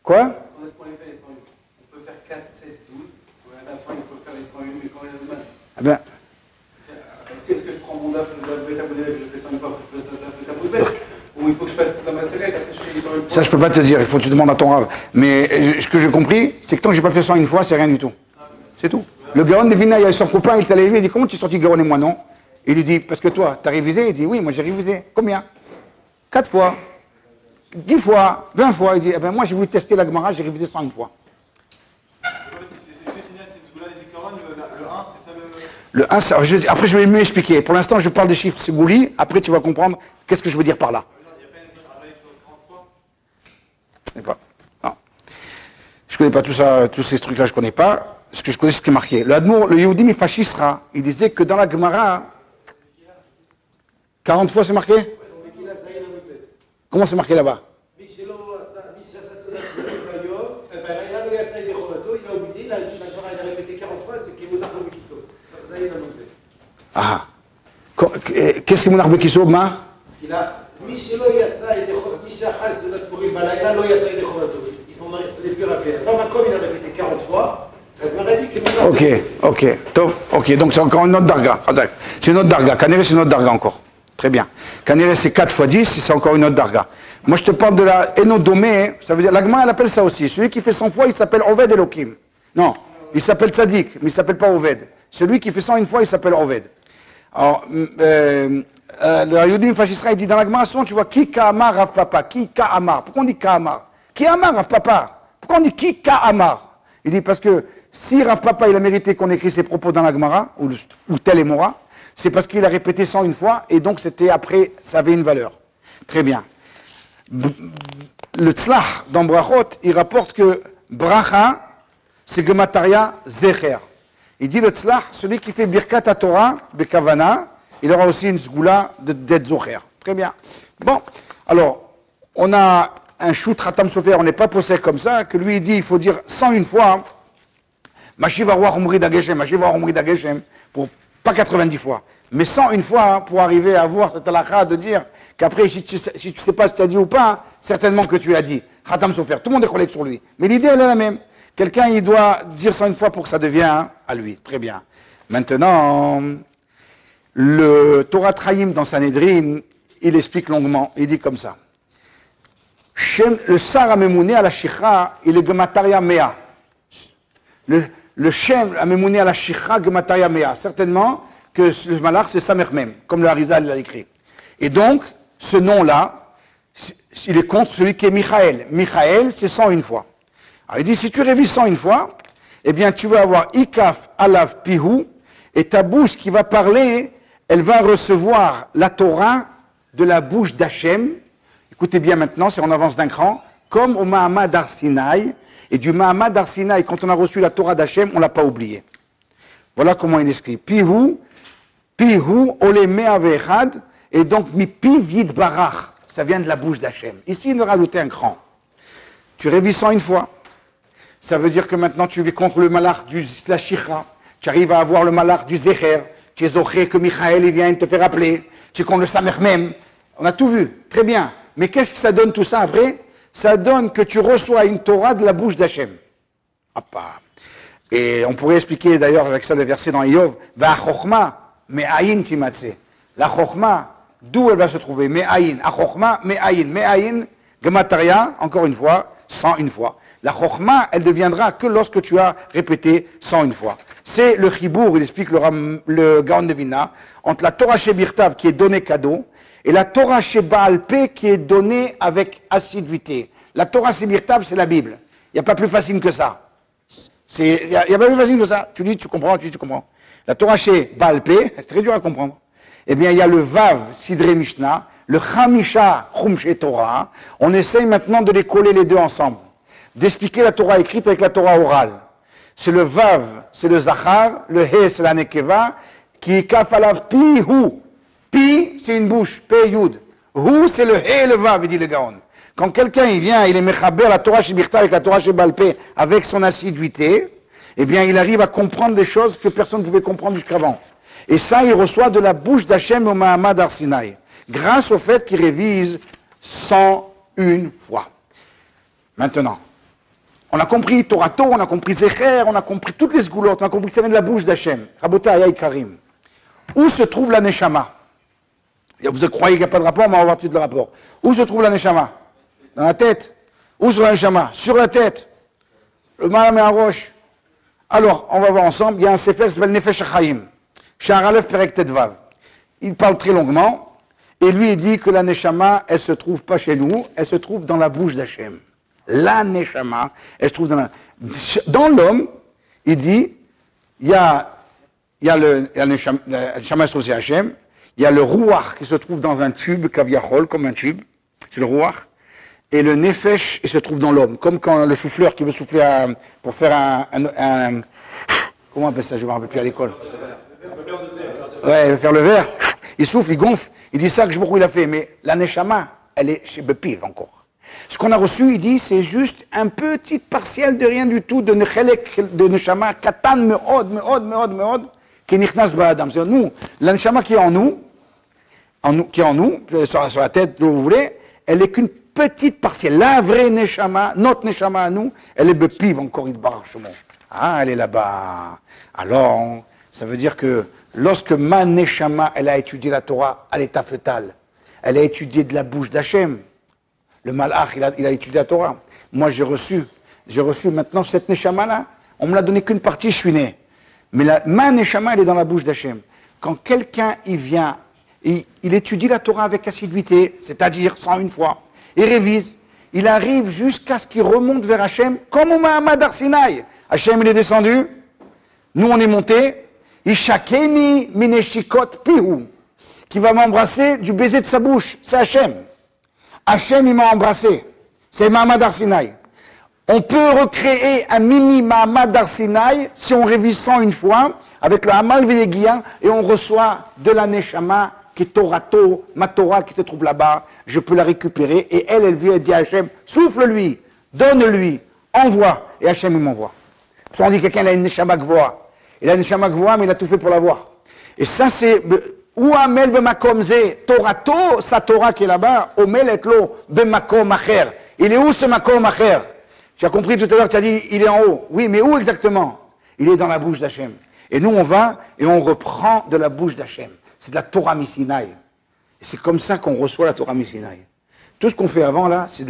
Quoi? Quand est-ce qu'on les fait les 101? On peut faire 4, 7, 12. À la fin, il faut faire les 101, mais quand il y a le mal. Ah ben, Est-ce que je prends mon DAF, je fais 101 fois, je fais ta boule bête? Ou il faut que je passe toute la macérette, après je fais 101 fois? ça, je peux pas te dire, il faut que tu demandes à ton rave. Mais ce que j'ai compris, c'est que tant que j'ai pas fait 100 une fois, c'est rien du tout. C'est tout. Le Gaon de Vina, il y a son copain, il t'a levé, il dit, comment tu es sorti Gaon et moi non? Il lui dit, parce que toi, t'as révisé? Il dit, oui, moi j'ai révisé. Combien? 4 fois, 10 fois, 20 fois. Il dit, eh ben moi j'ai voulu tester la Gemara, j'ai révisé 100 une fois. Le 1, après je vais mieux expliquer. Pour l'instant, je parle des chiffres, c'est Gouli. Après, tu vas comprendre qu'est-ce que je veux dire par là. Je connais pas. Non. Je connais pas tout ça, tous ces trucs-là, je connais pas. Ce que je connais, c'est ce qui est marqué. Le Admour, le Yehudim Fashisra, il disait que dans la Gemara, 40 fois c'est marqué? Comment c'est marqué là-bas? Ah. Qu'est-ce que mon arbre qui sauve, ma? מי שלא יצא ידי חובת, מי שאכל סעודת פורים בלילה לא יצא ידי חובתו. Ils sont des plus rapides. Comme il a répété 40 fois, la Gemara dit que... Ok, donc c'est encore une autre darga. C'est une autre darga. Kanere, c'est une autre darga encore. Très bien. Kanere, c'est 4 fois 10, c'est encore une autre darga. Moi, je te parle de la Enodomé, ça veut dire, la Gemara, elle appelle ça aussi. Celui qui fait 100 fois, il s'appelle Oved Elohim. Non, il s'appelle Tzadik, mais il ne s'appelle pas Oved. Celui qui fait 100 une fois, il s'appelle Oved. Alors, le Yudim Fashisra, il dit dans la Gemara, tu vois, qui Ka'amar Rav Papa, qui Ka'amar. Pourquoi on dit Ka'amar? Qui Amar Rav Papa? Pourquoi on dit qui Ka'amar? Il dit parce que si Rav Papa, il a mérité qu'on écrit ses propos dans la Gemara, ou tel est Mora, c'est parce qu'il a répété 100 une fois, et donc c'était après, ça avait une valeur. Très bien. Le Tzlach, dans Brachot, il rapporte que Bracha, c'est Gemataria Zecher. Il dit le Tzlach, celui qui fait Birkat HaTorah, Bekavana, il aura aussi une sgoula d'être Zocher. Très bien. Bon, alors, on a un shoot Ratam Sofer, on n'est pas posé comme ça, que lui il dit, il faut dire 101 fois, Mashiv Arwah Umri Dageshem, Mashiv Arwah Umri Dageshem, pour pas 90 fois, mais 101 fois, pour arriver à avoir cette halakha de dire qu'après, si tu sais pas si tu as dit ou pas, certainement que tu as dit. Ratam Sofer, tout le monde est collègue sur lui. Mais l'idée, elle est la même. Quelqu'un, il doit dire 101 fois pour que ça devienne à lui. Très bien. Maintenant, le Torah Traim dans Sanhedrin, il explique longuement. Il dit comme ça. Le Sar Amemouné à la Shichra, il est Gemataria Mea. Le Shem Amemouné à la Shichra, Gemataria Mea. Certainement que le Malach, c'est Samer Mem, comme le Harizal l'a écrit. Et donc, ce nom-là, il est contre celui qui est Michael. Michael, c'est 101 fois. Alors, il dit, si tu révises 101 fois, eh bien, tu vas avoir Ikaf, Alav, Pihu, et ta bouche qui va parler, elle va recevoir la Torah de la bouche d'Hachem. Écoutez bien maintenant, si on avance d'un cran, comme au Mahamad Arsinaï, et du Mahamad Arsinaï, quand on a reçu la Torah d'Hachem, on ne l'a pas oublié. Voilà comment il écrit. Pihu, ole me'avechad, et donc mi piv yid barach, ça vient de la bouche d'Hachem. Ici, il nous rajouter un cran. Tu révises 101 fois. Ça veut dire que maintenant tu es contre le malach du la Shichra. Tu arrives à avoir le malach du Zecher. Tu es zoché que Michael il vient te faire rappeler. Tu es contre le Samer même. On a tout vu. Très bien. Mais qu'est-ce que ça donne tout ça après? Ça donne que tu reçois une Torah de la bouche d'Hachem. Et on pourrait expliquer d'ailleurs avec ça le verset dans Yov. Va chokhma me'ayin timatse. La chokhma, d'où elle va se trouver? Me'ayin. A chokhma me'ayin. Me'ayin, gemataria, encore une fois, 101 fois. La chokhma, elle deviendra que lorsque tu as répété 101 fois. C'est le chibour, il explique le Gaon de Vina, entre la Torah Shebirtav qui est donnée cadeau, et la Torah Sheba'al Peh qui est donnée avec assiduité. La Torah Shebirtav, c'est la Bible. Il n'y a pas plus facile que ça. Il n'y a pas plus facile que ça. Tu dis, tu comprends, tu comprends. La Torah Sheba'al Peh, c'est très dur à comprendre. Eh bien, il y a le Vav, Sidre Mishnah, le Chamisha, Chumshe Torah. On essaye maintenant de les coller les deux ensemble. D'expliquer la Torah écrite avec la Torah orale. C'est le Vav, c'est le Zachar, le He, c'est la Nekeva, Qui kafalav pi hu. Pi, c'est une bouche, pe yud. Hu, c'est le he et le vav, dit le Gaon. Quand quelqu'un il vient, il est mechaber la Torah Shibichta avec la Torah Shebalpé avec son assiduité, eh bien il arrive à comprendre des choses que personne ne pouvait comprendre jusqu'avant. Et ça, il reçoit de la bouche d'Hachem au Mahamad Arsinaï, grâce au fait qu'il révise 101 fois. Maintenant, on a compris Torato, on a compris Zecher, on a compris toutes les sgoulottes, on a compris que ça vient de la bouche d'Hachem. Rabota Ayaï Karim. Où se trouve la Neshama? Vous croyez qu'il n'y a pas de rapport, mais on va voir tout de suite le rapport. Où se trouve la Neshama? Dans la tête. Où se trouve la Neshama? Sur la tête. Le Malam et la roche. Alors, on va voir ensemble, il y a un sefer qui s'appelle Nefesh HaChaim. Sha'ar Aleph Perek Tetvav. Il parle très longuement, et lui il dit que la Neshama, elle se trouve pas chez nous, elle se trouve dans la bouche d'Hachem. La Neshama, elle se trouve dans l'homme, il dit, il y a le Neshama, elle se trouve chez Hachem, il y a le Ruach qui se trouve dans un tube, Kaviachol, comme un tube, c'est le Ruach, et le Nefesh, il se trouve dans l'homme, comme quand le souffleur qui veut souffler pour faire comment on appelle ça, je ne me rappelle plus à l'école. Ouais, il veut faire le verre, il souffle, il gonfle, il dit ça que je ne sais pas pourquoi il a fait, mais la Neshama, elle est chez Bepiv encore. Ce qu'on a reçu, il dit, c'est juste un petit partiel de rien du tout de Neshama, Katan, Meod, qui est Nichnas Ba'adam. C'est nous, la Neshama qui est en nous, sur la tête, où vous voulez, elle est qu'une petite partielle. La vraie Neshama, notre Neshama à nous, elle est Bepiv encore, il barre chez moi. Ah, elle est là-bas. Alors, ça veut dire que lorsque ma Neshama, elle a étudié la Torah à l'état fœtal, elle a étudié de la bouche d'Hachem, le Malach, il a étudié la Torah. Moi, j'ai reçu maintenant cette Neshama-là, on me l'a donné qu'une partie, je suis né. Mais ma Neshama, elle est dans la bouche d'Hachem. Quand quelqu'un, il vient, il étudie la Torah avec assiduité, c'est-à-dire 101 fois, il révise, il arrive jusqu'à ce qu'il remonte vers Hachem, comme au Mahamad Arsinaï. Hachem, il est descendu, nous, on est monté, Ishakeni mineshikot pihu, qui va m'embrasser du baiser de sa bouche, c'est Hachem. Hachem, il m'a embrassé, c'est Mahamad Arsinaï. On peut recréer un mini Mahamad Arsinaï si on révise 101 fois, avec le Hamal Veyegia, et on reçoit de la Neshama, qui est Torato, ma Torah qui se trouve là-bas, je peux la récupérer, et elle vient et dit à Hachem, souffle-lui, donne-lui, envoie, et Hachem, il m'envoie. Ça, on dit quelqu'un a une Neshama Gvoa. Il a une Neshama Gvoa, mais il a tout fait pour l'avoir. Et ça, c'est ou Amel Bemakom Ze, Torato, sa Torah qui est là-bas, Omel et lo Bemakom Acher. Il est où ce Makom Acher? Tu as compris tout à l'heure, tu as dit, il est en haut. Oui, mais où exactement? Il est dans la bouche d'Hachem. Et nous, on va et on reprend de la bouche d'Hachem. C'est de la Torah Misinaï. Et c'est comme ça qu'on reçoit la Torah Misinaï. Tout ce qu'on fait avant, là, c'est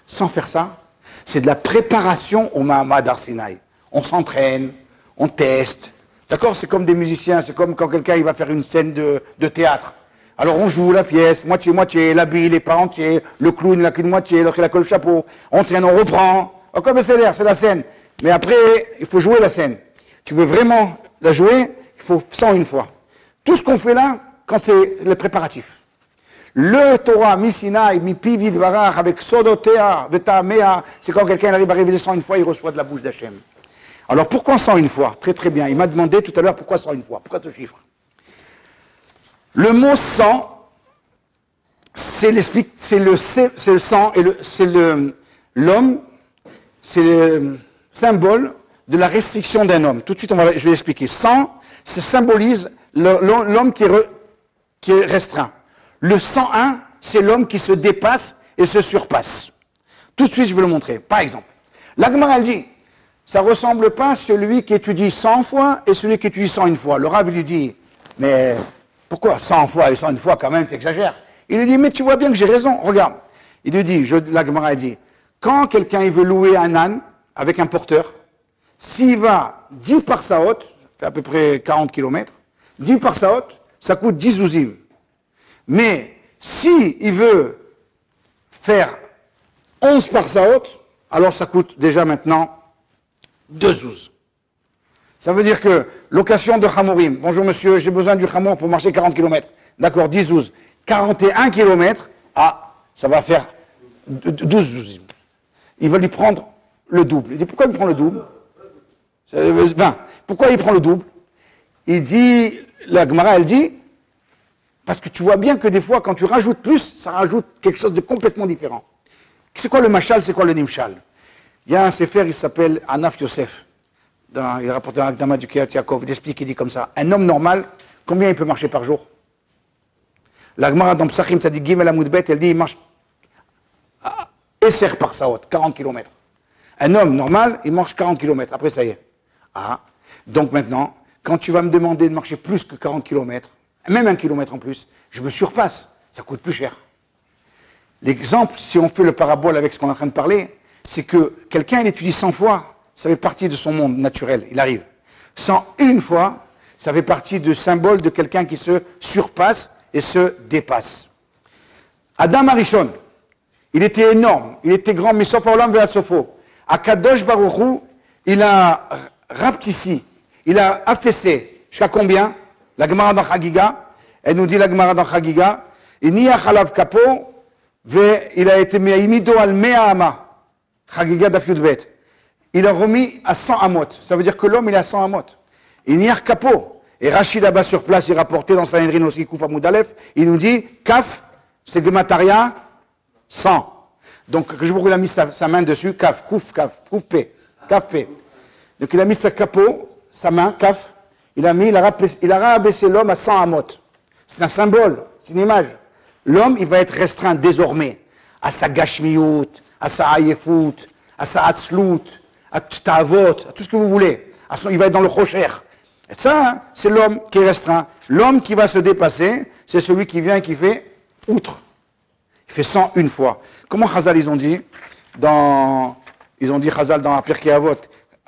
sans faire ça, c'est de la préparation au Mahamad Arsinaï. On s'entraîne, on teste. D'accord? C'est comme des musiciens, c'est comme quand quelqu'un il va faire une scène de théâtre. Alors on joue la pièce, moitié, l'habit, les pas entiers, le clown, il n'a qu'une moitié, l'autre il a que le chapeau. On traîne, on reprend. Oh, comme c'est l'air, c'est la scène. Mais après, il faut jouer la scène. Tu veux vraiment la jouer, il faut 101 fois. Tout ce qu'on fait là, quand c'est le préparatif. Le Torah, Misinaï, Mipi Vidvarach, avec Sodotea, Vetamea, c'est quand quelqu'un arrive à réviser 101 fois, il reçoit de la bouche d'Hachem. Alors pourquoi 101 fois? Très très bien. Il m'a demandé tout à l'heure pourquoi 101 fois. Pourquoi ce chiffre? Le mot 100, c'est le sang et c'est l'homme, c'est le symbole de la restriction d'un homme. Tout de suite, je vais expliquer. 100, ça symbolise l'homme qui est restreint. Le 101, c'est l'homme qui se dépasse et se surpasse. Tout de suite, je vais le montrer. Par exemple, la Gemara elle dit, ça ne ressemble pas à celui qui étudie 100 fois et celui qui étudie 101 fois. Le Rav lui dit, mais pourquoi 100 fois et 101 fois quand même, tu exagères? Il lui dit, mais tu vois bien que j'ai raison, regarde. Il lui dit, la Gemara dit, quand quelqu'un il veut louer un âne avec un porteur, s'il va 10 par saot, fait à peu près 40 km, 10 par saot, ça coûte 10 zouzim. Mais si il veut faire 11 par saot, alors ça coûte déjà maintenant 2 zouz. Ça veut dire que location de Hamourim. Bonjour monsieur, j'ai besoin du Hamour pour marcher 40 km. D'accord, 10 zouz. 41 km, ça va faire 12 zouzim. Il va lui prendre le double. Il dit, pourquoi il prend le double? 20. Pourquoi il prend le double? Il dit, la Gemara, elle dit, parce que tu vois bien que des fois, quand tu rajoutes plus, ça rajoute quelque chose de complètement différent. C'est quoi le machal, c'est quoi le nimshal? Il y a un sefer, il s'appelle Anaf Yosef. Il est rapporté dans l'Akdama du Kiryat Yaakov. Il explique, il dit comme ça. Un homme normal, combien il peut marcher par jour? La Gemara dans Psachim Tzadik Gimel Amud Bet, elle dit, il marche Esser par Saot, 40 km. Un homme normal, il marche 40 km. Après, ça y est. Ah. Donc maintenant, quand tu vas me demander de marcher plus que 40 km, même 1 kilomètre en plus, je me surpasse. Ça coûte plus cher. L'exemple, si on fait le parabole avec ce qu'on est en train de parler, c'est que quelqu'un, il étudie 100 fois, ça fait partie de son monde naturel, il arrive. 101 fois, ça fait partie du symbole de quelqu'un qui se surpasse et se dépasse. Adam Arishon, il était énorme, il était grand, mais sauf Olam Ve'atzofo. Akadosh Baruch Hu, il a rapetissé, il a affaissé, jusqu'à combien? La Gemara dans Chagiga, elle nous dit la Gemara dans Chagiga, il n'y a Chalav Kapo, il a été mis à Imido al Mea Ama, Chagiga Daf Yudbet. Il a remis à 100 amot. Ça veut dire que l'homme, il est à 100 amot. Il n'y a Kapo. Et Rachid là-bas sur place, il rapportait dans Sanhedrin aussi, Kouf Amoud Aleph, il nous dit, Kaf, c'est Gemataria, 100. Donc, que je vous il a mis sa main dessus, Kaf, Kouf P, Kaf P. Donc, il a mis sa capot, sa main, Kaf, il a rabaissé l'homme à 100 amot. C'est un symbole, c'est une image. L'homme, il va être restreint désormais à sa gashmiout, à sa ayefout, à sa hatzlout, à ta'avot, à tout ce que vous voulez. Il va être dans le chocher. Et ça, hein, c'est l'homme qui est restreint. L'homme qui va se dépasser, c'est celui qui vient et qui fait outre. Il fait 101 fois. Comment Chazal, ils ont dit Chazal dans la Pirkei Avot,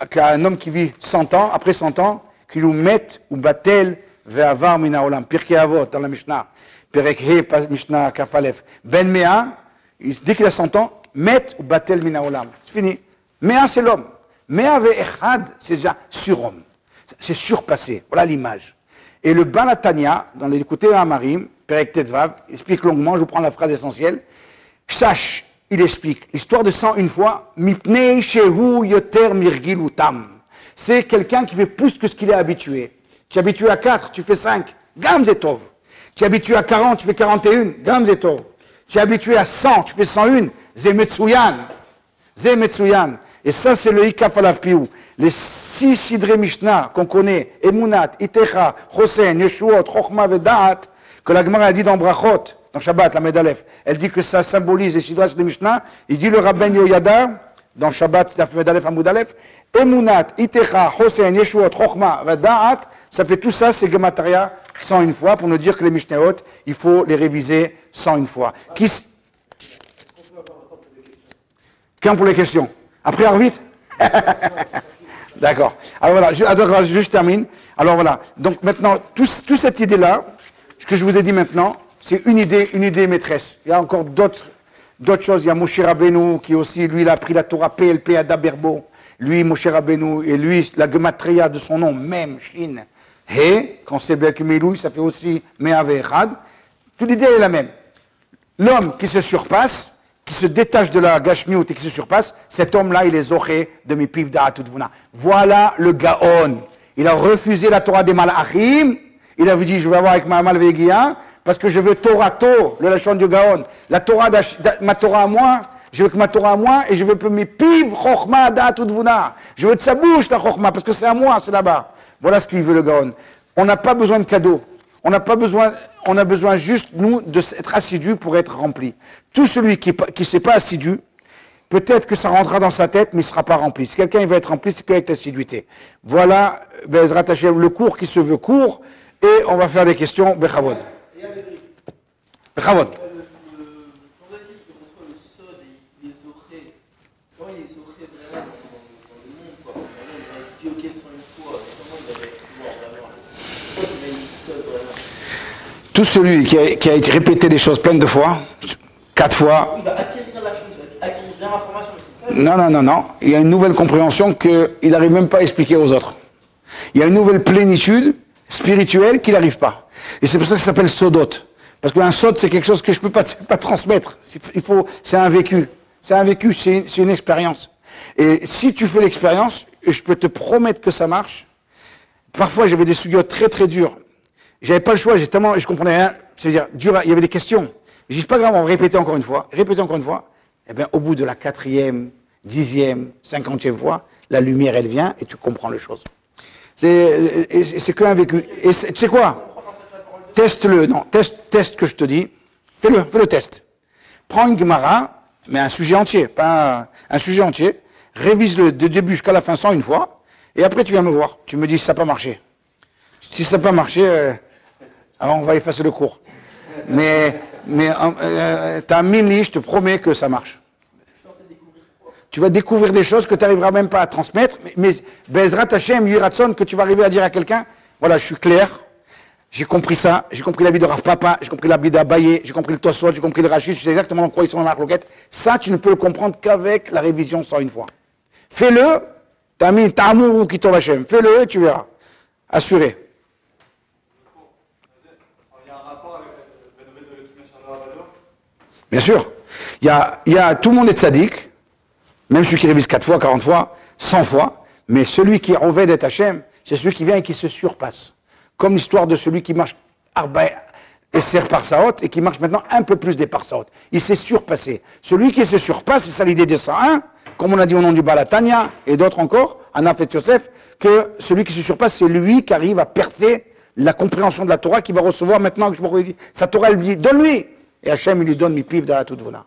qu'un homme qui vit 100 ans, après 100 ans, qu'il nous mette ou batel ve'avar mina olam. Pirkei Avot, dans la Mishnah. Perek He, Mishnah Kafalef. Ben Mea, dès qu'il a 100 ans, met ou batel mina olam. C'est fini. Mea, c'est l'homme. Mea ve'echad, c'est déjà surhomme. C'est surpassé. Voilà l'image. Et le Balatania, dans les côtés Amarim, Perek Tetvav, explique longuement, je vous prends la phrase essentielle. Sache, il explique, l'histoire de 101 fois, Mipnei shehu yoter mirgil utam. C'est quelqu'un qui fait plus que ce qu'il est habitué. Tu es habitué à 4, tu fais 5. Gam zetov. Tu es habitué à 40, tu fais 41. Gam zetov. Tu es habitué à 100, tu fais 101. Zemetsuyan. Zemetsuyan. Et ça, c'est le Ikaf Alav Piou. Les 6 Sidré Mishnah qu'on connaît, Emunat, Itecha, Chosen, Yeshuot, Chochma Vedat, que la Gemara a dit dans Brachot, dans Shabbat, la Medalef, elle dit que ça symbolise les Sidrash de Mishnah. Il dit le Rabben Yoyada, dans Shabbat, la Medalef, Amudalef, Emunat, Itecha, Chosen, Yeshuot, Chochma Vedat, ça fait tout ça, c'est Gemataria 101 fois, pour nous dire que les Mishnahot, il faut les réviser 101 fois. Quand pour les questions? Après, alors vite. D'accord. Alors voilà, je termine. Alors voilà. Donc maintenant, toute cette idée-là, ce que je vous ai dit maintenant, c'est une idée maîtresse. Il y a encore d'autres choses. Il y a Moshe Rabbeinu qui aussi, lui, il a pris la Torah PLP à Daberbo. Lui, Moshe Rabbeinu, et lui, la gematria de son nom, même, Shin, He, quand c'est Belkmeilou, ça fait aussi Mea Ve'echad. Toute l'idée est la même. L'homme qui se surpasse, qui se détache de la gashmiout et qui se surpasse, cet homme-là, il est zoché de mipiv da'at u'tvuna. Voilà le Gaon. Il a refusé la Torah des Malachim. Il avait dit, je vais avoir avec ma Malvegia, parce que je veux Torato, le lachon du Gaon. La Torah, ma Torah à moi, je veux que ma Torah à moi, et je veux que mipiv chokhma da'at u'tvuna. Je veux de sa bouche la chokhma, parce que c'est à moi, c'est là-bas. Voilà ce qu'il veut le Gaon. On n'a pas besoin de cadeaux. On a besoin juste, nous, d'être assidus pour être remplis. Tout celui qui ne s'est pas assidu, peut-être que ça rentrera dans sa tête, mais il ne sera pas rempli. Si quelqu'un veut être rempli, c'est qu'avec assiduité. Voilà, Bezrat Hashem, le cours qui se veut court, et on va faire des questions. Bechavod. Bechavod. Tout celui qui a répété les choses plein de fois, 4 fois. Il va acquérir la chose, acquérir l'information, c'est ça? Non. Il y a une nouvelle compréhension qu'il n'arrive même pas à expliquer aux autres. Il y a une nouvelle plénitude spirituelle qu'il n'arrive pas. Et c'est pour ça que ça s'appelle sodot. Parce qu'un sod, c'est quelque chose que je ne peux pas transmettre. C'est un vécu. C'est un vécu, c'est une expérience. Et si tu fais l'expérience, je peux te promettre que ça marche. Parfois, j'avais des sugiotes très très durs. J'avais pas le choix, je comprenais rien. C'est-à-dire, il y avait des questions. Je dis, pas grave, on va répéter encore une fois. Eh bien, au bout de la 4e, 10e, 50e fois, la lumière, elle vient et tu comprends les choses. C'est qu'un vécu. Et tu sais quoi? Teste-le, non, teste que je te dis. Fais le test. Prends une Gemara, mais un sujet entier, pas un sujet entier. Révise-le de début jusqu'à la fin 101 fois. Et après, tu viens me voir. Tu me dis si ça n'a pas marché. Si ça n'a pas marché, alors on va effacer le cours. Mais t'as 1000 lits, je te promets que ça marche. Tu vas découvrir des choses que tu n'arriveras même pas à transmettre, mais Bezrat Hashem, Yiratson, que tu vas arriver à dire à quelqu'un, voilà, je suis clair, j'ai compris ça, j'ai compris la vie de Rav Papa, j'ai compris la vie d'Abaye, j'ai compris le Tosfot, j'ai compris le Rachid, je sais exactement dans quoi ils sont dans la roquette. Ça, tu ne peux le comprendre qu'avec la révision 101 fois. Fais-le, t'as mis Ta'amou qui tombe Hashem, fais-le et tu verras. Assuré. Bien sûr. Il y a tout le monde est tzaddik, même celui qui révise 4 fois, 40 fois, 100 fois, mais celui qui est Oved et Hachem, c'est celui qui vient et qui se surpasse. Comme l'histoire de celui qui marche Arba et sert par Saot et qui marche maintenant un peu plus des par Saot. Il s'est surpassé. Celui qui se surpasse, c'est ça l'idée de 101, comme on a dit au nom du Balatania et d'autres encore, Anaf et Yosef, que celui qui se surpasse, c'est lui qui arrive à percer la compréhension de la Torah, qui va recevoir maintenant que je me dis, sa Torah, elle lui dit, donne-lui. Et Hachem, il lui donne mi-pif d'Arat Udvuna.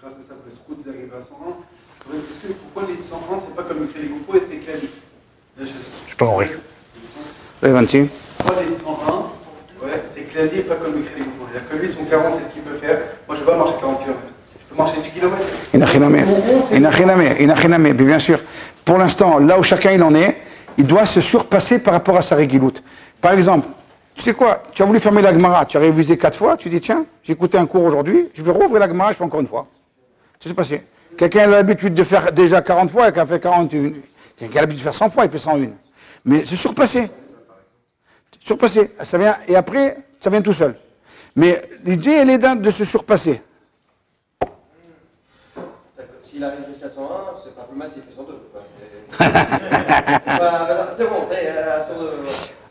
Grâce à ça, le Srout, arrive à 101. Pourquoi les 101, c'est pas comme écrit les Goufos et c'est Klali? Je n'ai pas compris. Oui, Vanti. Pourquoi les 101, c'est Klali et pas comme écrit les Goufos? C'est-à-dire que lui, son 40, c'est ce qu'il peut faire. Moi, je ne vais pas marcher 40 km. Je peux marcher 10 km. Inachiname, bien sûr. Pour l'instant, là où chacun il en est, il doit se surpasser par rapport à sa régiloute. Par exemple, tu sais quoi, tu as voulu fermer la Gemara, tu as révisé 4 fois, tu dis tiens, j'ai écouté un cours aujourd'hui, je vais rouvrir la Gemara, je fais encore une fois. Ça s'est passé. Quelqu'un a l'habitude de faire déjà 40 fois et qui a fait 41. Quelqu'un a l'habitude de faire 100 fois, il fait 101. Mais c'est surpassé. Surpassé. Ça vient, et après, ça vient tout seul. Mais l'idée, elle est de se surpasser. S'il arrive jusqu'à 101, c'est pas plus mal s'il fait 102. C'est bon, c'est à 102.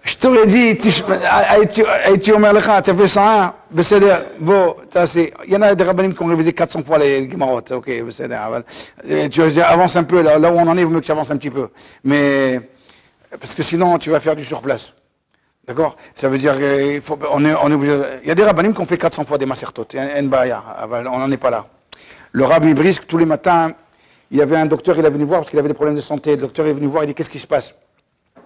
Je t'aurais dit, tu as fait 101, bon, il y en a des rabbinim qui ont révisé 400 fois les Gemarot, ok, tu avances un peu, là où on en est, il vaut mieux que tu avances un petit peu. Mais, parce que sinon, tu vas faire du surplace. D'accord? Ça veut dire qu'on est obligé. Il y a des rabbinim qui ont fait 400 fois des masertot, on n'en est pas là. Le rabbi Brisk, tous les matins, il y avait un docteur, il est venu voir parce qu'il avait des problèmes de santé. Le docteur est venu voir, il dit qu'est-ce qui se passe?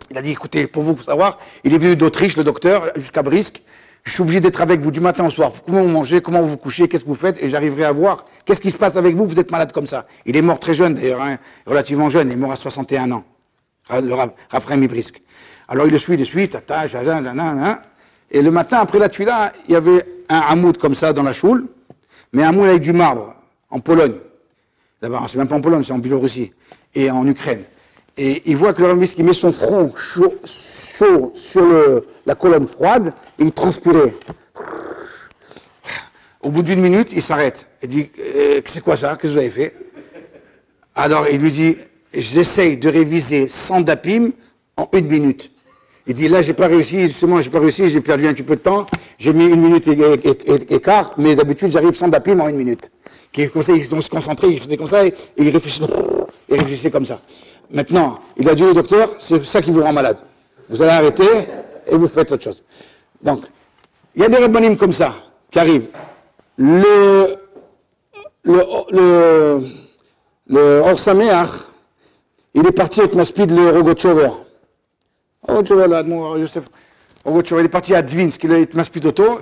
Il a dit écoutez, pour vous savoir, il est venu d'Autriche, le docteur, jusqu'à Brisk. Je suis obligé d'être avec vous du matin au soir. Comment vous mangez, comment vous vous couchez, qu'est-ce que vous faites, et j'arriverai à voir qu'est-ce qui se passe avec vous. Vous êtes malade comme ça. Il est mort très jeune d'ailleurs, hein, relativement jeune. Il est mort à 61 ans. Le Raphaël Brisk. Alors il le suit, tata, et le matin après la tuila, il y avait un hamoud comme ça dans la choule, mais un hamoud avec du marbre en Pologne. D'abord, c'est même pas en Pologne, c'est en Biélorussie et en Ukraine. Et il voit que le Rambis qui met son front chaud sur la colonne froide et il transpirait. Au bout d'une minute, il s'arrête. Il dit c'est quoi ça? Qu'est-ce que vous avez fait? Alors il lui dit j'essaye de réviser 100 dapim en 1 minute. Il dit là j'ai pas réussi, justement j'ai pas réussi, j'ai perdu un petit peu de temps, j'ai mis 1 minute et quart, mais d'habitude j'arrive 100 dapim en 1 minute. Comme ça, ils se concentraient, ils faisaient comme ça et ils réfléchissaient comme ça. Maintenant, il a dit au docteur, c'est ça qui vous rend malade. Vous allez arrêter et vous faites autre chose. Donc, il y a des rabbanim comme ça qui arrivent. Le Or Sameach, il est parti avec Maspid le Rogochover. Rogochover, là, Yosef. Rogochover, il est parti à Dvinsk, il est Maspid Auto.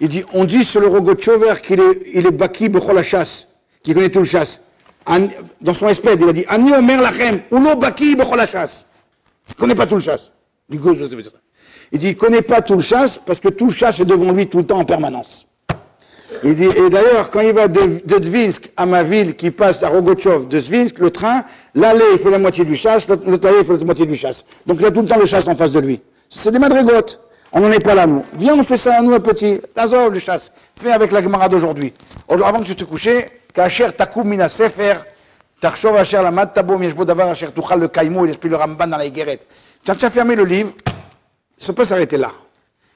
Il dit, on dit sur le Rogochover qu'il est Baki Bechol HaShas, qu'il connaît tout le chasse. Dans son espède, il a dit, Ani Omer Lachem, Ulo Baki Bechol HaShas. Il ne connaît pas tout le chasse. Il dit, il ne connaît pas tout le chasse parce que tout le chasse est devant lui tout le temps en permanence. Il dit, et d'ailleurs, quand il va de Dvinsk à ma ville, qui passe à Rogochov, de Dvinsk, le train, l'aller, il fait la moitié du chasse, l'autre aller, il fait la moitié du chasse. Donc il a tout le temps le chasse en face de lui. C'est des madrigotes. On n'en est pas là, nous. Viens, on fait ça à nous, un petit. Tazov, le chasse. Fais avec la Gemara d'aujourd'hui. Avant que tu te couches, Kacher Takum Mina Sefer, Tarshov Asher Lamad Tabo Mieshbo Davar Asher Tuchal le Kaimo, il explique le Ramban dans la Higueret. Tu as fermé le livre, ça peut s'arrêter là.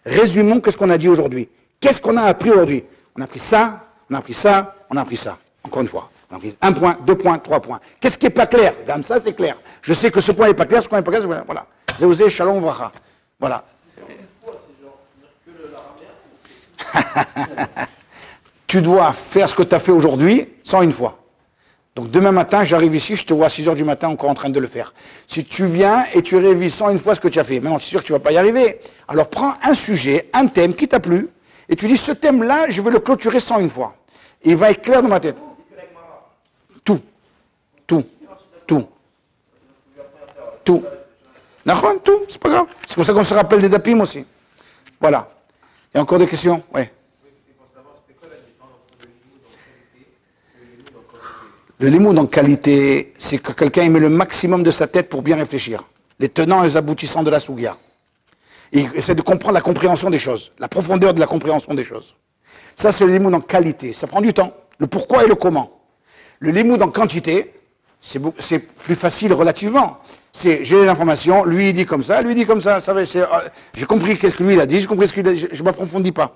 Résumons qu'est-ce qu'on a dit aujourd'hui. Qu'est-ce qu'on a appris aujourd'hui? On a appris ça, on a appris ça, on a appris ça. Encore une fois. On a appris 1 point, 2 points, 3 points. Qu'est-ce qui n'est pas clair? Comme ça, c'est clair. Je sais que ce point n'est pas clair, ce point n'est pas clair, voilà. Zéouzé, Shalom, Vracha. Voilà. Tu dois faire ce que tu as fait aujourd'hui 101 fois. Donc demain matin, j'arrive ici, je te vois à 6 h du matin encore en train de le faire. Si tu viens et tu révises 101 fois ce que tu as fait, maintenant tu es sûr que tu ne vas pas y arriver. Alors prends un sujet, un thème qui t'a plu, et tu dis ce thème-là, je veux le clôturer 101 fois. Et il va être clair dans ma tête. Tout. Tout. Tout. Tout. D'accord, tout, c'est pas grave. C'est comme ça qu'on se rappelle des dapim aussi. Voilà. Il y a encore des questions? Oui. Le limoud en qualité, c'est que quelqu'un met le maximum de sa tête pour bien réfléchir. Les tenants et les aboutissants de la sougia. Il essaie de comprendre la compréhension des choses, la profondeur de la compréhension des choses. Ça, c'est le limoud en qualité. Ça prend du temps. Le pourquoi et le comment. Le limoud en quantité, c'est plus facile relativement. J'ai les informations, lui il dit comme ça, lui il dit comme ça. J'ai compris ce que lui il a dit, j'ai compris ce qu'il a dit, je ne m'approfondis pas.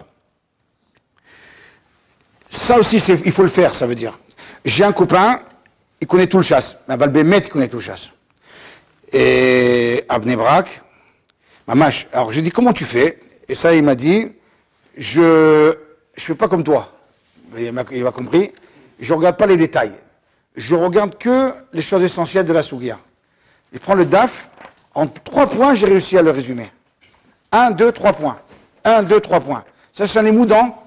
Ça aussi, il faut le faire, ça veut dire. J'ai un copain, il connaît tout le chasse. Un Valbémet, il connaît tout le chasse. Et à Bnei-Brak, Mamash, alors j'ai dit comment tu fais? Et ça, il m'a dit, je fais pas comme toi. Il m'a compris. Je regarde pas les détails. Je regarde que les choses essentielles de la Sougia. Il prend le DAF, en 3 points, j'ai réussi à le résumer. 1, 2, 3 points. 1, 2, 3 points. Ça, c'est un émoud en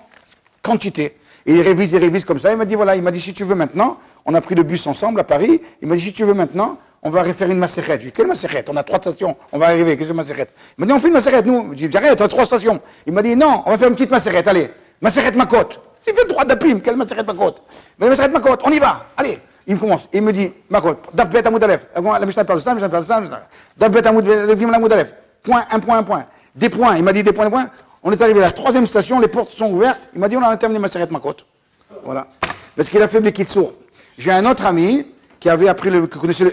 quantité. Et il révise comme ça. Il m'a dit, voilà, si tu veux maintenant, on a pris le bus ensemble à Paris. Il m'a dit, si tu veux maintenant, on va refaire une macérette. Je lui ai dit, quelle macérette? On a 3 stations, on va arriver, qu'est-ce que macérette? Il m'a dit, on fait une macérette, nous. Je lui ai dit, arrête, on a 3 stations. Il m'a dit, non, on va faire une petite macérette, allez. Macérette Makot. Il fait 3 dapim, quelle macérette Makot? Mais macérette Makot, on y va, allez. Il me commence, il me dit, Makot, Daf Bet Amoud Aleph. La Mishnah parle de ça, la Mishnah parle de ça. Daf Bet Amoud Aleph. Point, un point. Des points, il m'a dit des points. On est arrivé à la 3e station, les portes sont ouvertes. Il m'a dit, on a terminé macérette Makot. Voilà. Parce qu'il a fait Bekitsour. J'ai un autre ami qui avait appris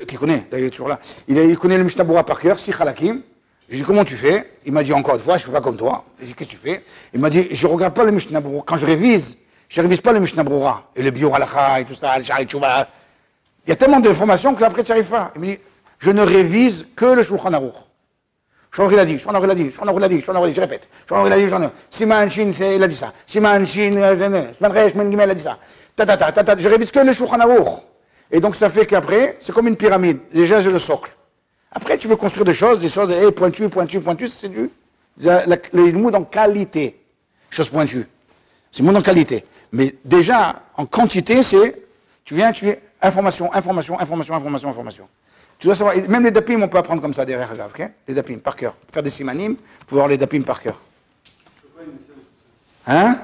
qui connaît, d'ailleurs toujours là, il connaît le Mishnah Bora par cœur, 6 Halakim. Je lui ai dit, comment tu fais? Il m'a dit, encore une fois, je ne fais pas comme toi. J'ai dit, qu'est-ce que tu fais? Il m'a dit, je ne regarde pas le Mishnah Bora. Quand je révise pas le Mishnah Bora. Et le Biur Halacha et tout ça, le Shari Tshuva. Il y a tellement d'informations que après tu n'y arrives pas. Il me dit, je ne révise que le Shulchan Aruch. Shulchan il a dit, je répète. Shulchan il a dit, Siman Shin, il a dit ça. Siman Shin, Siman Resh, Siman Gimel, il a dit ça. Je révise que le Shulchan Aruch. Et donc ça fait qu'après, c'est comme une pyramide. Déjà, j'ai le socle. Après, tu veux construire des choses pointues, c'est le mood en qualité. Chose pointue. C'est le mood en qualité. Mais déjà, en quantité, c'est, tu viens, information. Tu dois savoir, même les dapim, on peut apprendre comme ça derrière là, ok? Les dapim, par cœur. Faire des simanim, pour voir les dapim par cœur. Hein?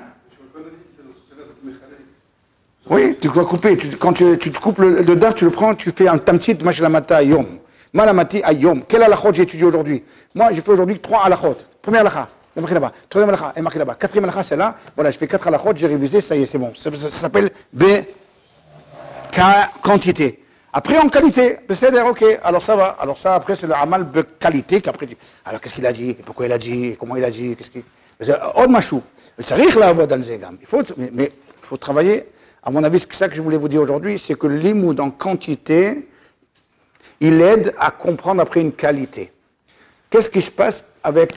Oui, tu dois couper. Quand tu te coupes le daf, tu le prends, tu fais un tamtsit, machalamata ayom. Malamati ayom. Quel halachot j'ai étudié aujourd'hui? Moi, j'ai fait aujourd'hui 3 halachot. Première halacha, elle est marquée là-bas. Troisième halacha, elle est marquée là-bas. Quatrième halacha, c'est là. Voilà, je fais 4 halachot, j'ai révisé, ça y est, c'est bon. Ça s'appelle quantité. Après, en qualité, c'est-à-dire, ok, alors ça va. Alors ça, après, c'est le amal de qualité qu'après, alors qu'est-ce qu'il a dit? Pourquoi il a dit? Comment il a dit? Qu'est-ce qu'il... Autre machou. Mais il faut travailler. À mon avis, c'est ça que je voulais vous dire aujourd'hui, c'est que le limoud en quantité, il aide à comprendre après une qualité. Qu'est-ce qui se passe avec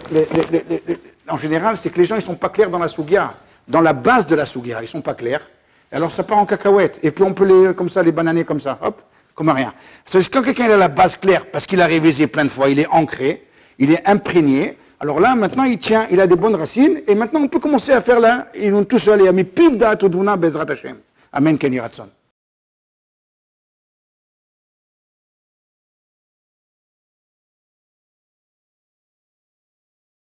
en général, c'est que les gens, ils ne sont pas clairs dans la sougia, dans la base de la sougia, ils ne sont pas clairs. Alors ça part en cacahuète, et puis on peut les bananer comme ça, hop, comme rien. C'est-à-dire que quand quelqu'un a la base claire, parce qu'il a révisé plein de fois, il est ancré, il est imprégné, alors là, maintenant, il tient, il a des bonnes racines, et maintenant, on peut commencer à faire là, ils vont tous aller à mes pif d'at ou bezrat Hashem. Amen, Kenny Ratson.